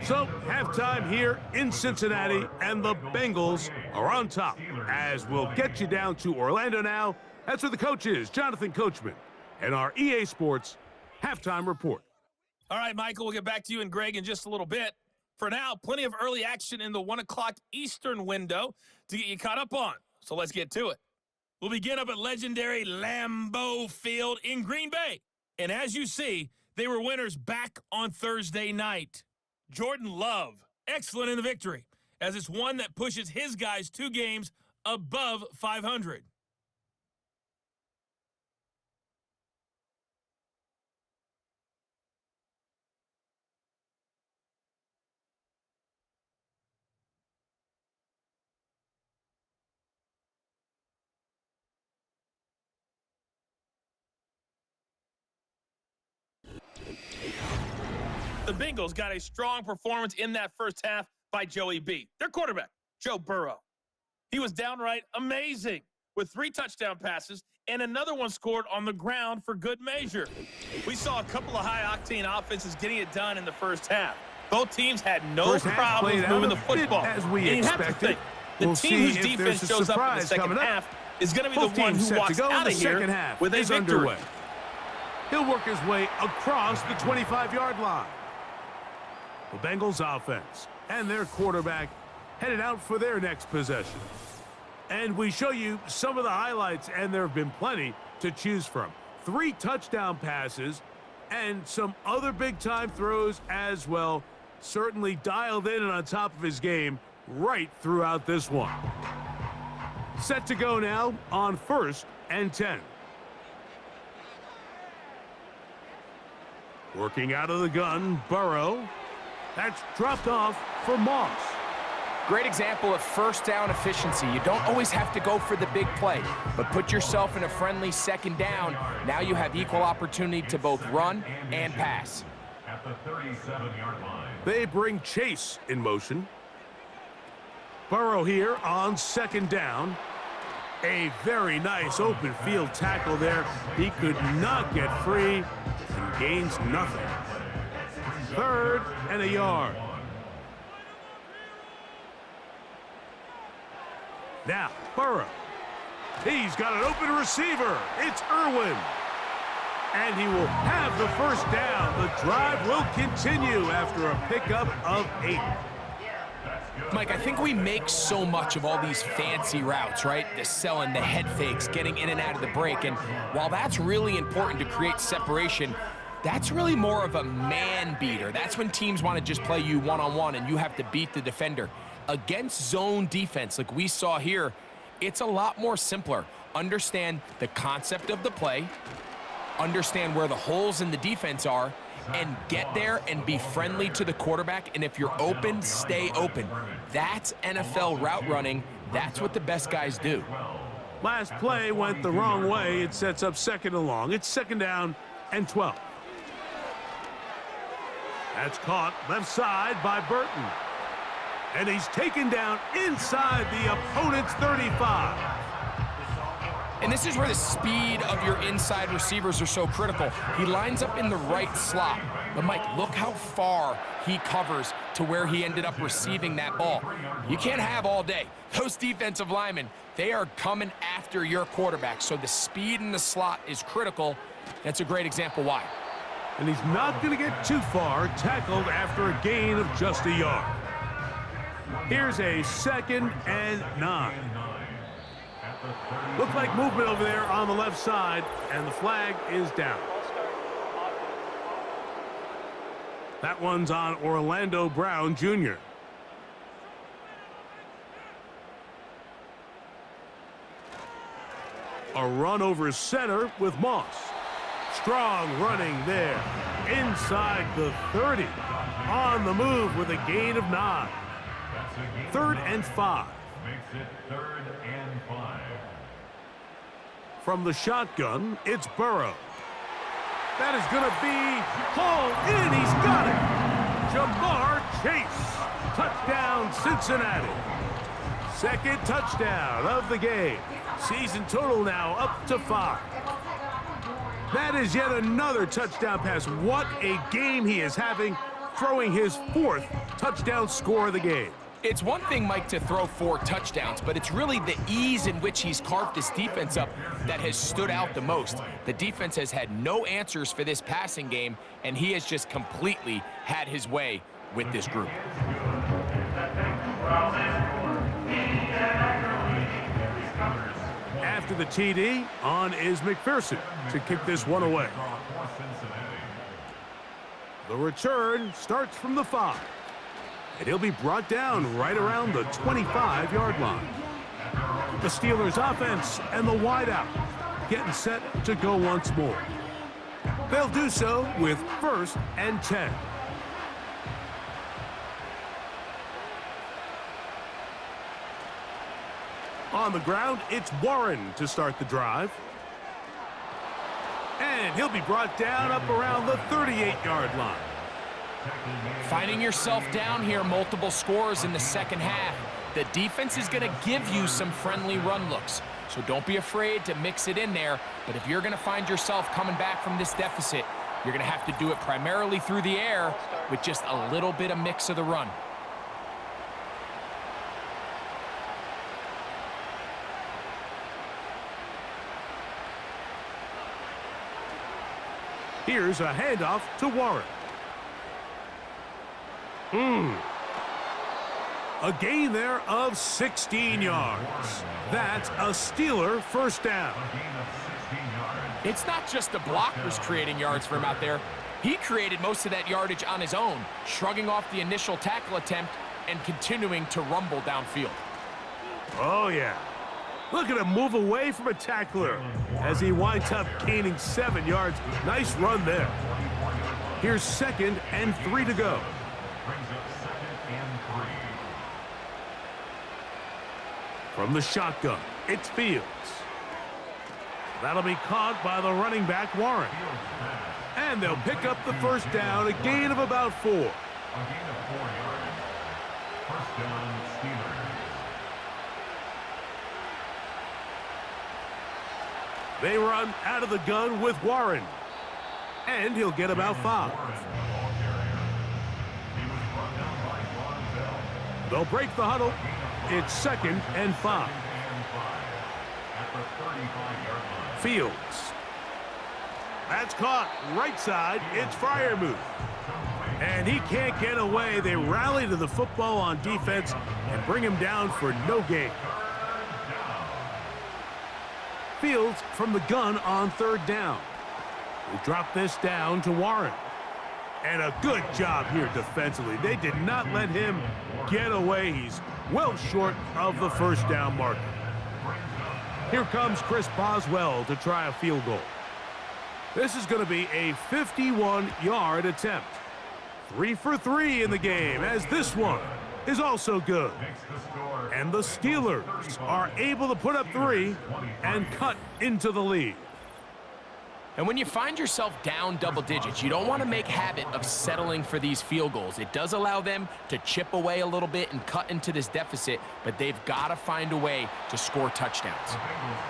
So, halftime here in Cincinnati, and the Bengals are on top. As we'll get you down to Orlando now, that's where the coach is, Jonathan Coachman, and our EA Sports Halftime Report. All right, Michael, we'll get back to you and Greg in just a little bit. For now, plenty of early action in the 1 o'clock Eastern window to get you caught up on. So let's get to it. We'll begin up at legendary Lambeau Field in Green Bay. And as you see, they were winners back on Thursday night. Jordan Love, excellent in the victory, as it's one that pushes his guys 2 games above 500. The Bengals got a strong performance in that first half by Joey B, their quarterback, Joe Burrow. He was downright amazing with 3 touchdown passes and another one scored on the ground for good measure. We saw a couple of high-octane offenses getting it done in the first half. Both teams had no problems moving the football. As we expected. The team whose defense shows up in the second half is going to be the one who walks out of here with a victory. He'll work his way across the 25-yard line. The Bengals offense and their quarterback headed out for their next possession. And we show you some of the highlights, and there have been plenty to choose from. 3 touchdown passes and some other big-time throws as well. Certainly dialed in and on top of his game right throughout this one. Set to go now on 1st and 10. Working out of the gun, Burrow. That's dropped off for Moss. Great example of first down efficiency. You don't always have to go for the big play, but put yourself in a friendly second down. Now you have equal opportunity to both run and pass. At the 37-yard line. They bring Chase in motion. Burrow here on 2nd down. A very nice open field tackle there. He could not get free and gains nothing. 3rd and a yard. Now, Burrow. He's got an open receiver. It's Irwin. And he will have the first down. The drive will continue after a pickup of 8. Mike, I think we make so much of all these fancy routes, right? The selling, the head fakes, getting in and out of the break. And while that's really important to create separation, that's really more of a man beater. That's when teams want to just play you one-on-one and you have to beat the defender. Against zone defense, like we saw here, it's a lot more simpler. Understand the concept of the play, understand where the holes in the defense are, and get there and be friendly to the quarterback. And if you're open, stay open. That's NFL route running. That's what the best guys do. Last play went the wrong way. It sets up 2nd and long. It's 2nd down and 12. That's caught left side by Burton. And he's taken down inside the opponent's 35. And this is where the speed of your inside receivers are so critical. He lines up in the right slot. But, Mike, look how far he covers to where he ended up receiving that ball. You can't have all day. Those defensive linemen, they are coming after your quarterback. So the speed in the slot is critical. That's a great example why. And he's not going to get too far, tackled after a gain of just a yard. Here's a 2nd and 9. Looked like movement over there on the left side, and the flag is down. That one's on Orlando Brown Jr. A run over center with Moss. Strong running there. Inside the 30. On the move with a gain of 9. 3rd and 5. Makes it 3rd and 5. From the shotgun, it's Burrow. That is going to be hauled in. He's got it. Jamar Chase. Touchdown, Cincinnati. Second touchdown of the game. Season total now up to 5. That is yet another touchdown pass. What a game he is having, throwing his 4th touchdown score of the game. It's one thing, Mike, to throw 4 touchdowns, but it's really the ease in which he's carved his defense up that has stood out the most. The defense has had no answers for this passing game, and he has just completely had his way with this group. After the TD, on is McPherson to kick this one away. The return starts from the 5. And he'll be brought down right around the 25-yard line. The Steelers offense and the wideout getting set to go once more. They'll do so with 1st and 10. On the ground, it's Warren to start the drive. And he'll be brought down up around the 38-yard line. Finding yourself down here, multiple scores in the second half. The defense is going to give you some friendly run looks. So don't be afraid to mix it in there. But if you're going to find yourself coming back from this deficit, you're going to have to do it primarily through the air with just a little bit of mix of the run. Here's a handoff to Warren. A gain there of 16 yards. That's a Steeler first down. It's not just the blockers creating yards for him out there. He created most of that yardage on his own, shrugging off the initial tackle attempt and continuing to rumble downfield. Oh, yeah. Look at him move away from a tackler as he winds up gaining 7 yards. Nice run there. Here's 2nd and 3 to go. From the shotgun, it's Fields. That'll be caught by the running back, Warren. And they'll pick up the first down, a gain of about 4. A gain of 4 yards. First down, Steelers. They run out of the gun with Warren. And he'll get about 5. They'll break the huddle. It's 2nd and 5. Fields. That's caught. Right side. It's Freiermuth. And he can't get away. They rally to the football on defense and bring him down for no gain. Fields from the gun on 3rd down. We drop this down to Warren. And a good job here defensively. They did not let him get away. He's well short of the first down marker. Here comes Chris Boswell to try a field goal. This is going to be a 51-yard attempt. 3 for 3 in the game, as this one is also good. And the Steelers are able to put up 3 and cut into the lead. And when you find yourself down double digits, you don't want to make habit of settling for these field goals. It does allow them to chip away a little bit and cut into this deficit, but they've got to find a way to score touchdowns.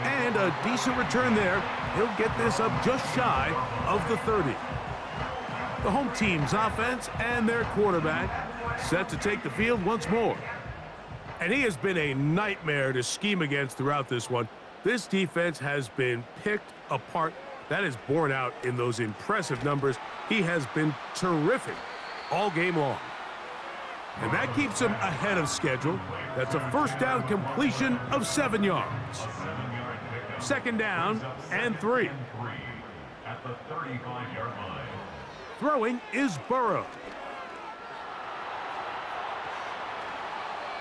And a decent return there. He'll get this up just shy of the 30. The home team's offense and their quarterback set to take the field once more. And he has been a nightmare to scheme against throughout this one. This defense has been picked apart. That is borne out in those impressive numbers. He has been terrific all game long. And that keeps him ahead of schedule. That's a first down completion of 7 yards. 2nd down and 3. At the 35-yard line. Throwing is Burrow.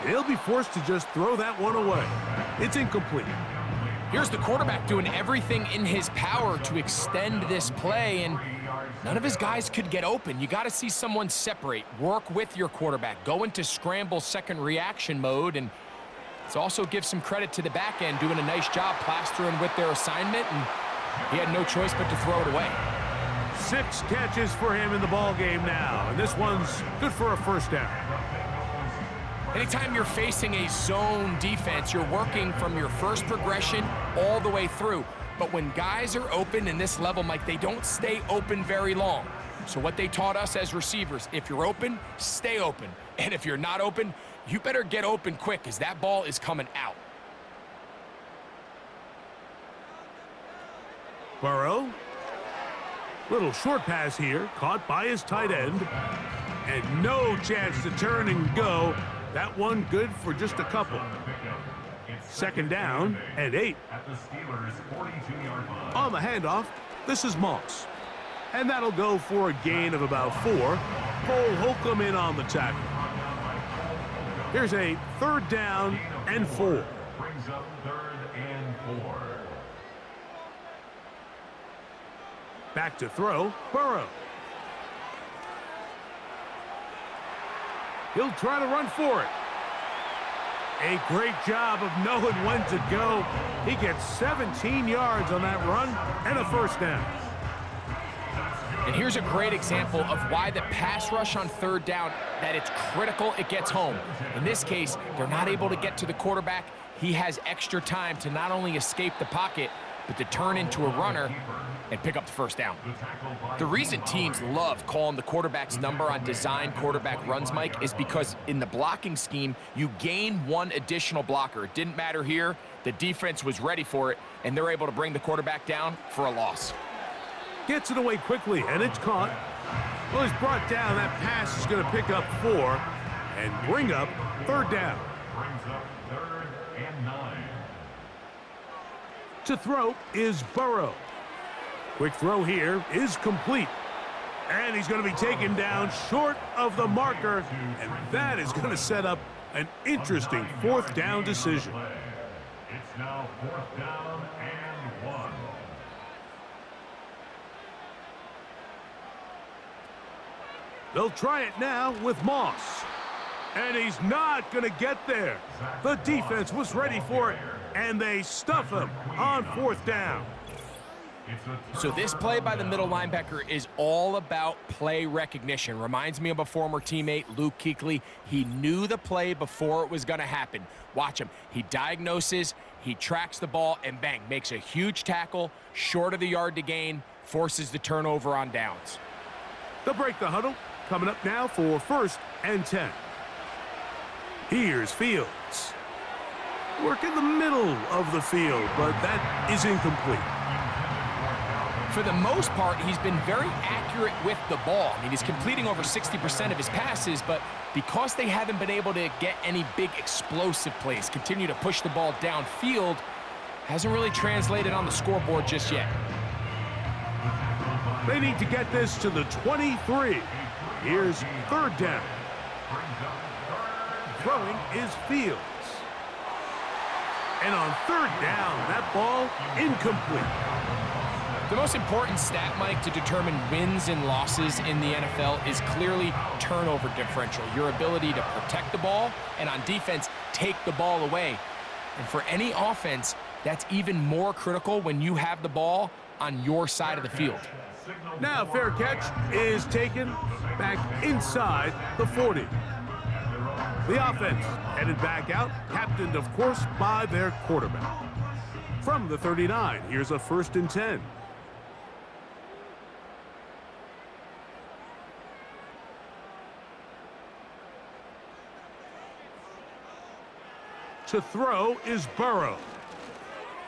He'll be forced to just throw that one away. It's incomplete. Here's the quarterback doing everything in his power to extend this play, and none of his guys could get open. You got to see someone separate, work with your quarterback, go into scramble second reaction mode, and it's also give some credit to the back end doing a nice job plastering with their assignment, and he had no choice but to throw it away. 6 catches for him in the ball game now, and this one's good for a first down. Anytime you're facing a zone defense, you're working from your first progression all the way through. But when guys are open in this level, Mike, they don't stay open very long. So what they taught us as receivers, if you're open, stay open. And if you're not open, you better get open quick because that ball is coming out. Burrow. Little short pass here, caught by his tight end. And no chance to turn and go. That one good for just a couple. Second down and 8. At the Steelers' 42-yard line. On the handoff, this is Moss. And that'll go for a gain of about 4. Cole Holcomb in on the tackle. Here's a third down and 4. Brings up 3rd and 4. Back to throw, Burrow. He'll try to run for it. A great job of knowing when to go. He gets 17 yards on that run and a first down. And here's a great example of why the pass rush on 3rd down, that it's critical it gets home. In this case, they're not able to get to the quarterback. He has extra time to not only escape the pocket, but to turn into a runner and pick up the first down. The reason teams love calling the quarterback's number on design quarterback runs, Mike, is because in the blocking scheme, you gain one additional blocker. It didn't matter here. The defense was ready for it, and they're able to bring the quarterback down for a loss. Gets it away quickly, and it's caught. Well, he's brought down. That pass is going to pick up 4 and bring up 3rd down. Brings up 3rd and 9. To throw is Burrow. Quick throw here is complete. And he's going to be taken down short of the marker, and that is going to set up an interesting 4th down decision. It's now 4th down and 1. They'll try it now with Moss. And he's not going to get there. The defense was ready for it, and they stuff him on 4th down. So this play by the middle linebacker is all about play recognition. Reminds me of a former teammate, Luke Kuechly. He knew the play before it was going to happen. Watch him. He diagnoses, he tracks the ball, and bang, makes a huge tackle, short of the yard to gain, forces the turnover on downs. They'll break the huddle. Coming up now for 1st and 10. Here's Fields. Work in the middle of the field, but that is incomplete. For the most part, he's been very accurate with the ball. I mean, he's completing over 60% of his passes, but because they haven't been able to get any big explosive plays, continue to push the ball downfield, hasn't really translated on the scoreboard just yet. They need to get this to the 23. Here's 3rd down. Throwing is Fields. And on 3rd down, that ball incomplete. The most important stat, Mike, to determine wins and losses in the NFL is clearly turnover differential, your ability to protect the ball, and on defense, take the ball away. And for any offense, that's even more critical when you have the ball on your side of the field. Now fair catch is taken back inside the 40. The offense headed back out, captained, of course, by their quarterback. From the 39, here's a 1st and 10. To throw is Burrow.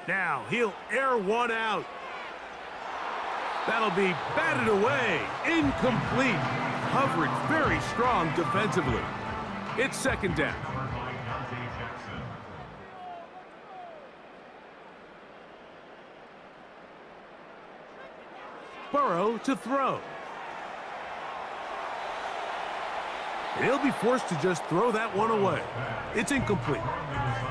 Now he'll air one out. That'll be batted away. Incomplete. Coverage very strong defensively. It's 2nd down. Burrow to throw. He'll be forced to just throw that one away. It's incomplete.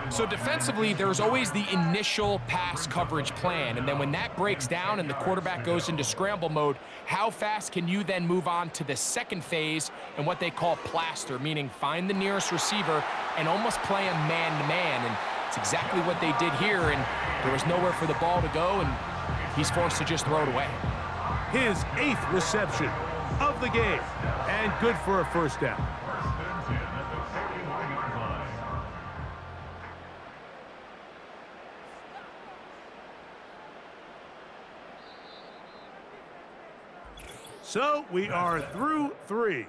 So defensively, there's always the initial pass coverage plan, and then when that breaks down and the quarterback goes into scramble mode, how fast can you then move on to the second phase and what they call plaster, meaning find the nearest receiver and almost play a man-to-man, and it's exactly what they did here, and there was nowhere for the ball to go, and he's forced to just throw it away. his 8th reception of the game, and good for a first down. First and 10 at the 41-yard line. So we are through 3.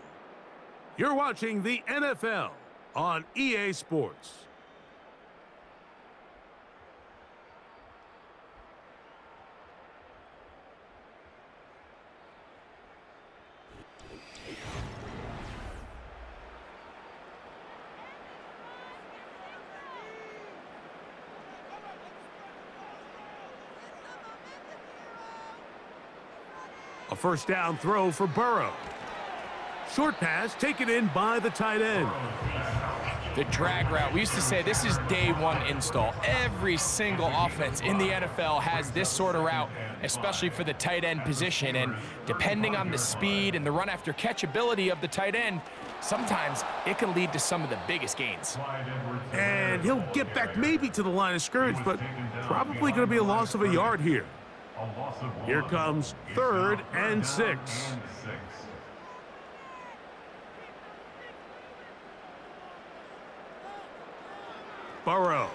You're watching the NFL on EA Sports. A first down throw for Burrow. Short pass taken in by the tight end. The drag route. We used to say this is day one install. Every single offense in the NFL has this sort of route, especially for the tight end position. And depending on the speed and the run after catch ability of the tight end, sometimes it can lead to some of the biggest gains. And he'll get back maybe to the line of scrimmage, but probably going to be a loss of a yard here. Here comes 3rd and 6. Burrow.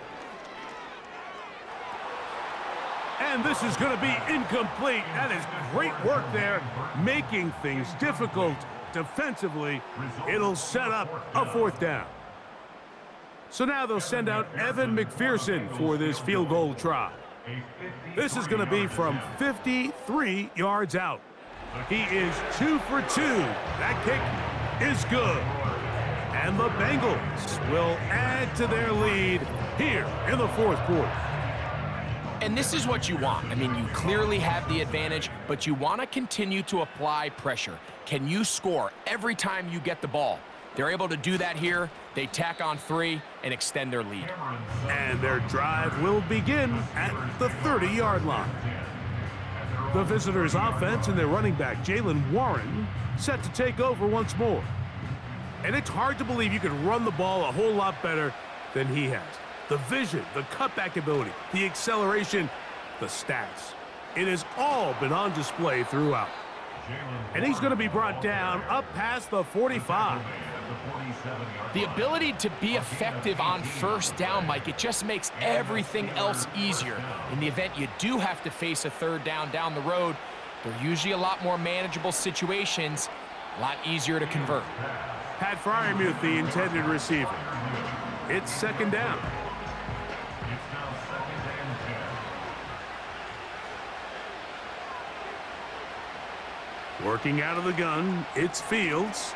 And this is going to be incomplete. That is great work there, making things difficult defensively. It'll set up a 4th down. So now they'll send out Evan McPherson for this field goal try. This is going to be from 53 yards out. He is 2 for 2. That kick is good. And the Bengals will add to their lead here in the 4th quarter. And this is what you want. I mean, you clearly have the advantage, but you want to continue to apply pressure. Can you score every time you get the ball? They're able to do that here. They tack on 3 and extend their lead. And their drive will begin at the 30-yard line. The visitors' offense and their running back, Jaylen Warren, set to take over once more. And it's hard to believe you can run the ball a whole lot better than he has. The vision, the cutback ability, the acceleration, the stats. It has all been on display throughout. And he's going to be brought down up past the 45. The ability to be effective on first down, Mike, it just makes everything else easier. In the event you do have to face a 3rd down the road, they're usually a lot more manageable situations, a lot easier to convert. Pat Fryermuth, the intended receiver. It's 2nd down. Working out of the gun, it's Fields.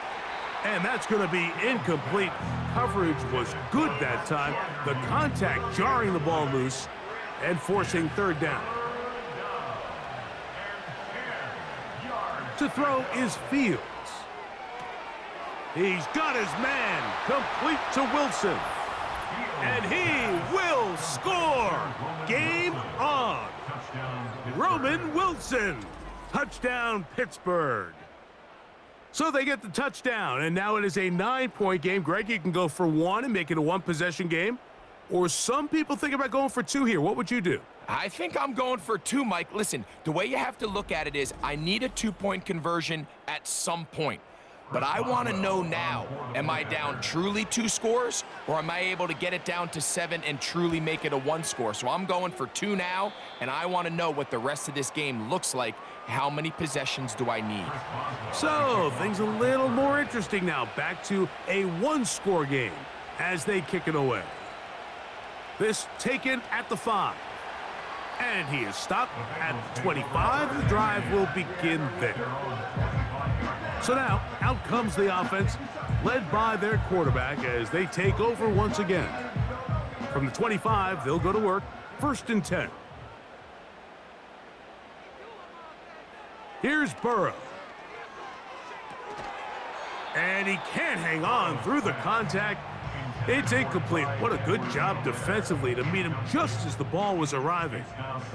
And that's going to be incomplete. Coverage was good that time. The contact jarring the ball loose and forcing 3rd down. To throw is Fields. He's got his man complete to Wilson. And he will score. Game on. Roman Wilson. Touchdown, Pittsburgh. So they get the touchdown, and now it is a 9-point game. Greg, you can go for 1 and make it a 1-possession game. Or some people think about going for 2 here. What would you do? I think I'm going for 2, Mike. Listen, the way you have to look at it is I need a 2-point conversion at some point. But I want to know now, am I down truly 2 scores, or am I able to get it down to 7 and truly make it a 1 score? So I'm going for 2 now, and I want to know what the rest of this game looks like. How many possessions do I need? So things a little more interesting now. Back to a 1-score game as they kick it away. This taken at the 5. And he is stopped at the 25. The drive will begin there. So now, out comes the offense, led by their quarterback as they take over once again. From the 25, they'll go to work, 1st and 10. Here's Burrow. And he can't hang on through the contact. It's incomplete. What a good job defensively to meet him just as the ball was arriving.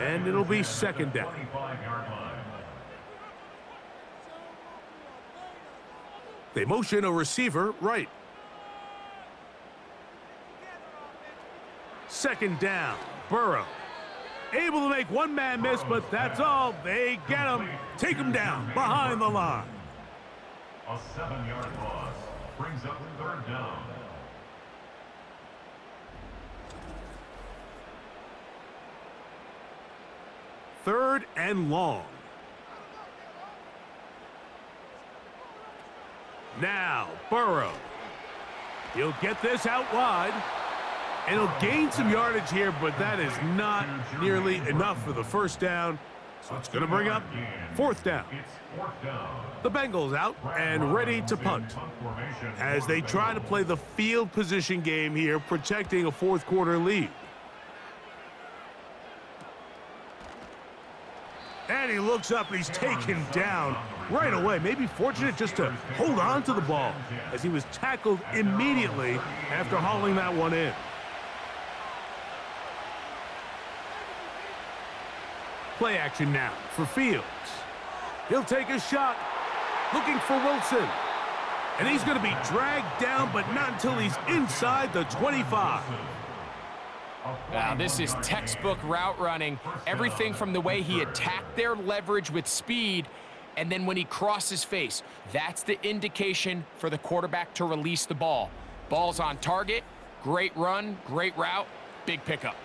And it'll be 2nd down. They motion a receiver right. 2nd down. Burrow. able to make one man miss, but that's all. They get him, take him down behind the line. A 7-yard loss brings up 3rd down. Third and long. Now, Burrow. He'll get this out wide. And he'll gain some yardage here, but that is not nearly enough for the first down. So it's going to bring up 4th down. The Bengals out and ready to punt as they try to play the field position game here, protecting a 4th quarter lead. And he looks up, and he's taken down right away. Maybe fortunate just to hold on to the ball as he was tackled immediately after hauling that one in. Play action now for Fields. He'll take a shot, looking for Wilson. And he's going to be dragged down, but not until he's inside the 25. Now, this is textbook route running. Everything from the way he attacked their leverage with speed, and then when he crosses face, that's the indication for the quarterback to release the ball. Ball's on target, great run, great route, big pickup.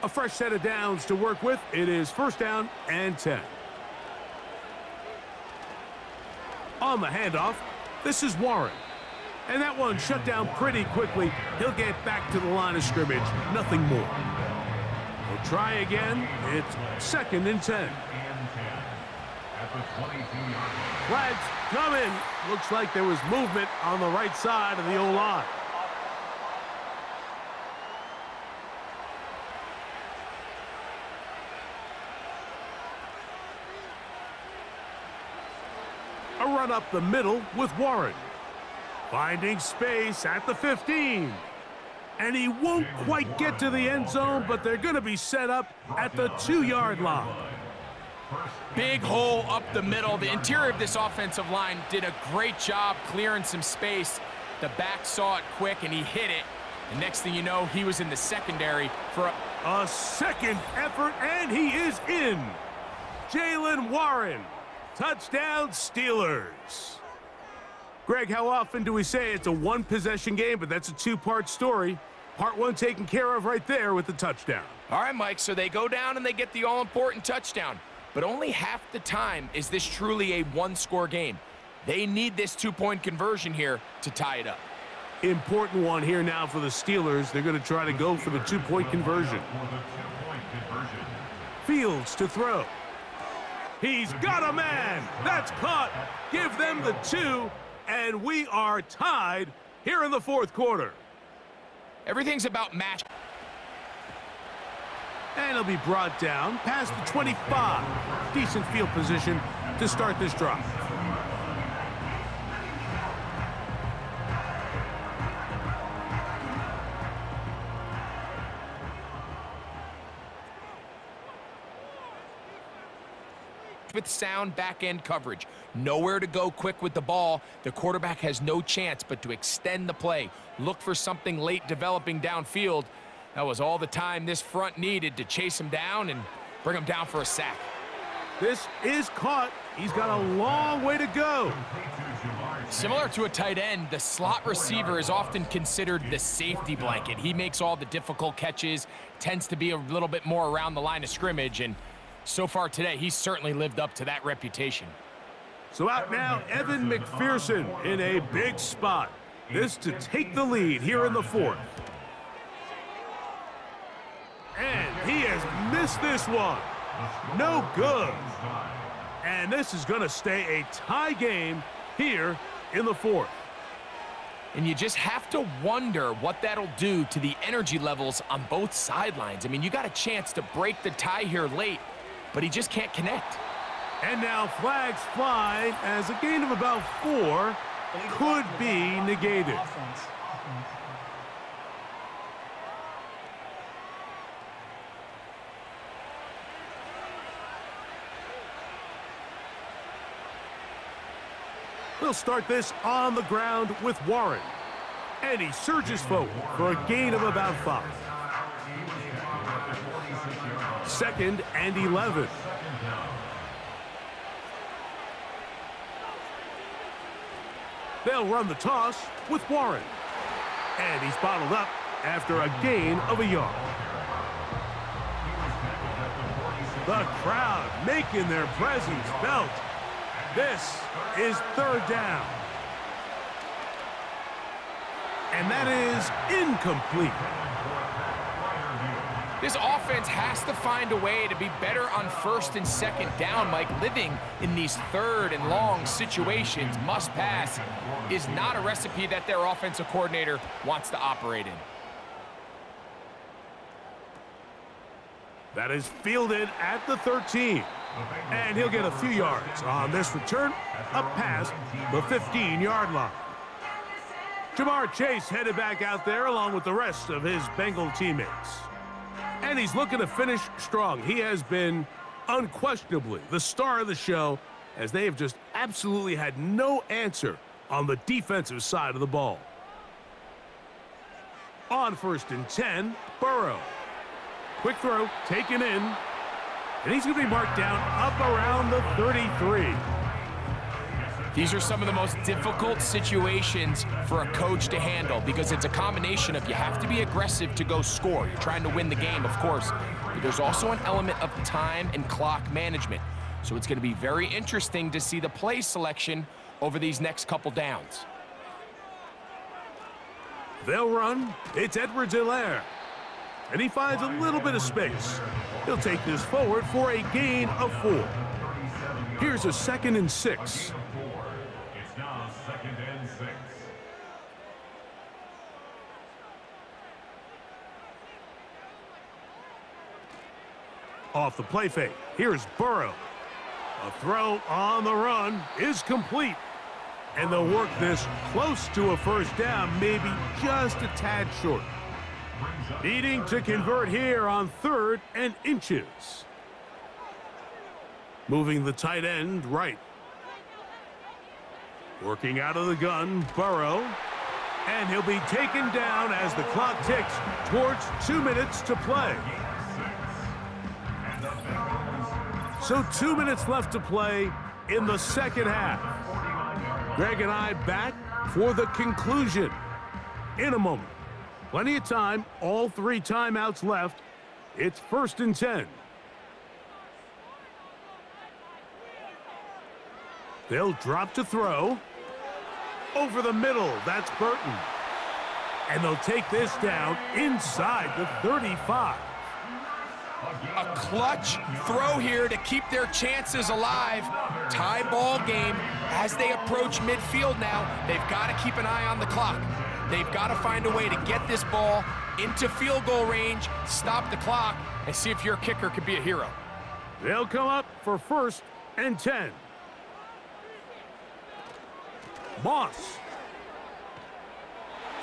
A fresh set of downs to work with. It is 1st down and 10. On the handoff, this is Warren. And that one shut down pretty quickly. He'll get back to the line of scrimmage. Nothing more. He'll try again. It's 2nd and 10. Flags coming. Looks like there was movement on the right side of the O-line. A run up the middle with Warren. Finding space at the 15. And he won't quite get to the end zone, but they're going to be set up at the 2-yard line. Big hole up the middle. The interior of this offensive line did a great job clearing some space. The back saw it quick, and he hit it. And next thing you know, he was in the secondary for a second effort, and he is in. Jaylen Warren. Touchdown, Steelers. Greg, how often do we say it's a one-possession game, but that's a 2-part story? Part 1 taken care of right there with the touchdown. All right, Mike, so they go down and they get the all-important touchdown. But only half the time is this truly a one-score game. They need this 2-point conversion here to tie it up. Important one here now for the Steelers. They're going to try to go for the 2-point conversion. Fields to throw. He's got a man. That's caught. Give them the 2. And we are tied here in the 4th quarter. Everything's about match. And he'll be brought down past the 25. Decent field position to start this drive. With sound back-end coverage. Nowhere to go quick with the ball. The quarterback has no chance but to extend the play. Look for something late developing downfield. That was all the time this front needed to chase him down and bring him down for a sack. This is caught. He's got a long way to go. Similar to a tight end, the slot receiver is often considered the safety blanket. He makes all the difficult catches, tends to be a little bit more around the line of scrimmage, and so far today, he's certainly lived up to that reputation. So out now, Evan McPherson in a big spot. This to take the lead here in the 4th. And he has missed this one. No good. And this is going to stay a tie game here in the 4th. And you just have to wonder what that'll do to the energy levels on both sidelines. I mean, you got a chance to break the tie here late, but he just can't connect. And now flags fly as a gain of about 4 could be negated. We'll start this on the ground with Warren. And he surges forward for a gain of about 5. 2nd and 11. They'll run the toss with Warren. And he's bottled up after a gain of a yard. The crowd making their presence felt. This is 3rd down. And that is incomplete. This offense has to find a way to be better on 1st and 2nd down, Mike. Living in these 3rd and long situations, must pass, is not a recipe that their offensive coordinator wants to operate in. That is fielded at the 13. And he'll get a few yards on this return, up past the 15-yard line. Jamar Chase headed back out there along with the rest of his Bengal teammates. And he's looking to finish strong. He has been unquestionably the star of the show, as they have just absolutely had no answer on the defensive side of the ball. On 1st and 10, Burrow. Quick throw, taken in, and he's going to be marked down up around the 33. These are some of the most difficult situations for a coach to handle because it's a combination of you have to be aggressive to go score. You're trying to win the game, of course, but there's also an element of time and clock management. So it's going to be very interesting to see the play selection over these next couple downs. They'll run. It's Edwards-Helaire. And he finds a little bit of space. He'll take this forward for a gain of 4. Here's a 2nd and 6. It's now 2nd and 6. Off the play fake, here's Burrow. A throw on the run is complete. And they'll work this close to a 1st down, maybe just a tad short. Needing to convert here on 3rd and inches. Moving the tight end right. Working out of the gun, Burrow. And he'll be taken down as the clock ticks towards 2 minutes to play. So 2 minutes left to play in the 2nd half. Greg and I back for the conclusion in a moment. Plenty of time, all 3 timeouts left. It's 1st and 10. They'll drop to throw. Over the middle, that's Burton. And they'll take this down inside the 35. A clutch throw here to keep their chances alive. Tie ball game as they approach midfield now. They've got to keep an eye on the clock. They've got to find a way to get this ball into field goal range, stop the clock, and see if your kicker could be a hero. They'll come up for 1st and 10. Moss.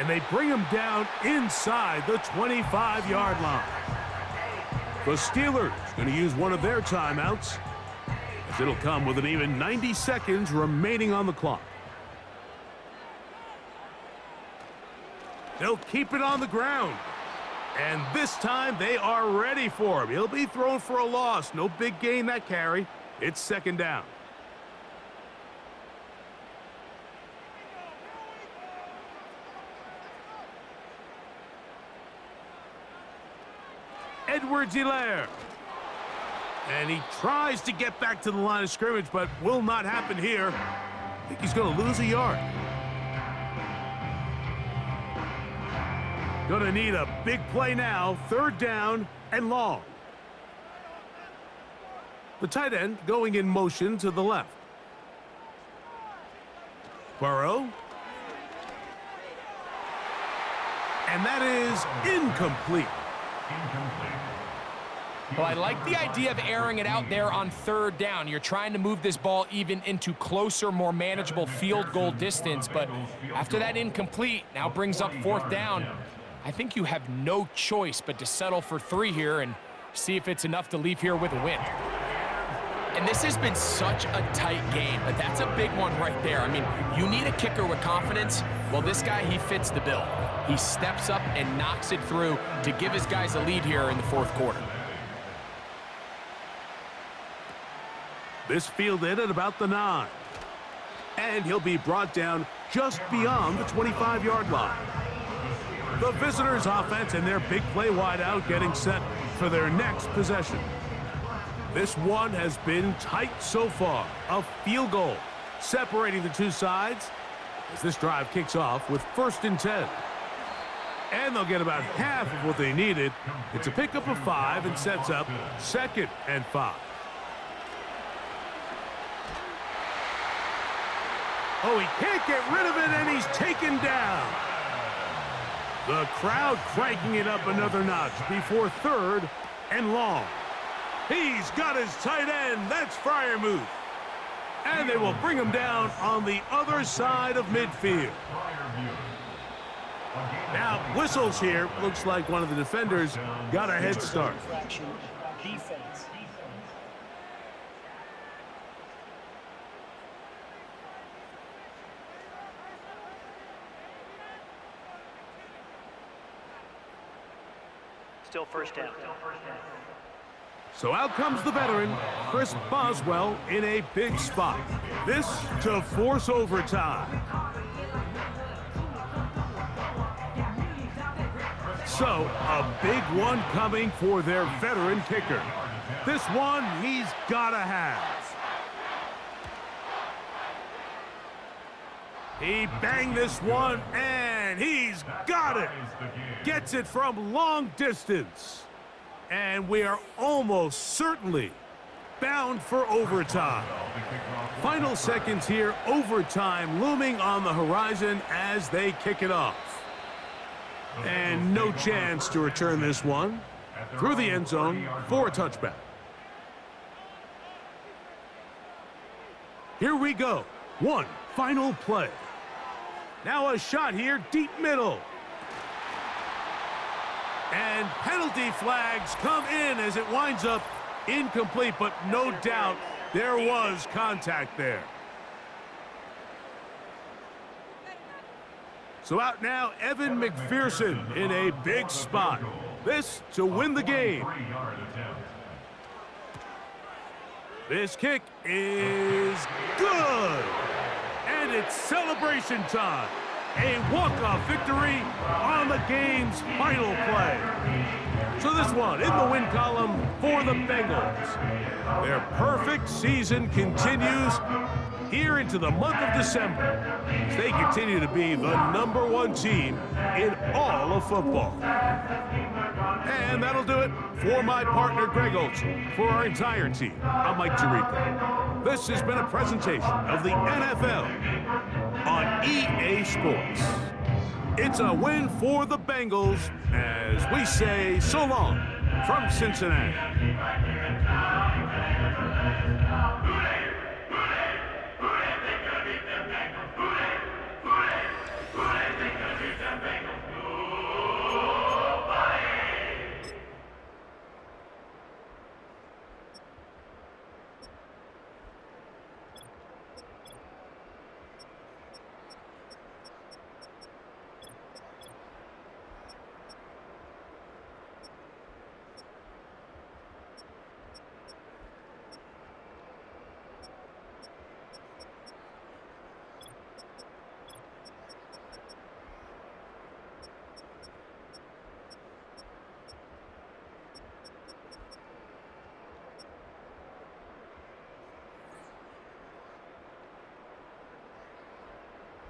And they bring him down inside the 25-yard line. The Steelers going to use one of their timeouts, as it'll come with an even 90 seconds remaining on the clock. They'll keep it on the ground. And this time they are ready for him. He'll be thrown for a loss. No big gain that carry. It's 2nd down. Edwards-Helaire. And he tries to get back to the line of scrimmage, but will not happen here. I think he's going to lose a yard. Going to need a big play now. 3rd down and long. The tight end going in motion to the left. Burrow. And that is incomplete. Well, I like the idea of airing it out there on 3rd down. You're trying to move this ball even into closer, more manageable field goal distance, but after that incomplete, now brings up 4th down. I think you have no choice but to settle for 3 here and see if it's enough to leave here with a win. And this has been such a tight game, but that's a big one right there. I mean, you need a kicker with confidence. Well, this guy, he fits the bill. He steps up and knocks it through to give his guys a lead here in the 4th quarter. This fielded at about the 9. And he'll be brought down just beyond the 25-yard line. The visitors' offense and their big play wideout getting set for their next possession. This one has been tight so far. A field goal separating the two sides as this drive kicks off with 1st and 10. And they'll get about half of what they needed. It's a pickup of 5 and sets up 2nd and 5. Oh, he can't get rid of it, and he's taken down. The crowd cranking it up another notch before 3rd and long. He's got his tight end. That's Freiermuth. And they will bring him down on the other side of midfield. Now, whistles here. Looks like one of the defenders got a head start. Defense. Still 1st down. So out comes the veteran, Chris Boswell, in a big spot. This to force overtime. So a big one coming for their veteran kicker. This one he's gotta have. He banged this one, and he's got it. Gets it from long distance. And we are almost certainly bound for overtime. Final seconds here, overtime looming on the horizon as they kick it off. And no chance to return this one through the end zone for a touchback. Here we go. One final play. Now a shot here, deep middle. And penalty flags come in as it winds up incomplete, but no doubt there was contact there. So out now, Evan McPherson in a big spot. This to win the game. This kick is good. And it's celebration time. A walk-off victory on the game's final play. So this one in the win column for the Bengals. Their perfect season continues here into the month of December as they continue to be the #1 team in all of football. And that'll do it for my partner Greg Olson. For our entire team, I'm Mike Tirico. This has been a presentation of the NFL on EA Sports. It's a win for the Bengals as we say so long from Cincinnati.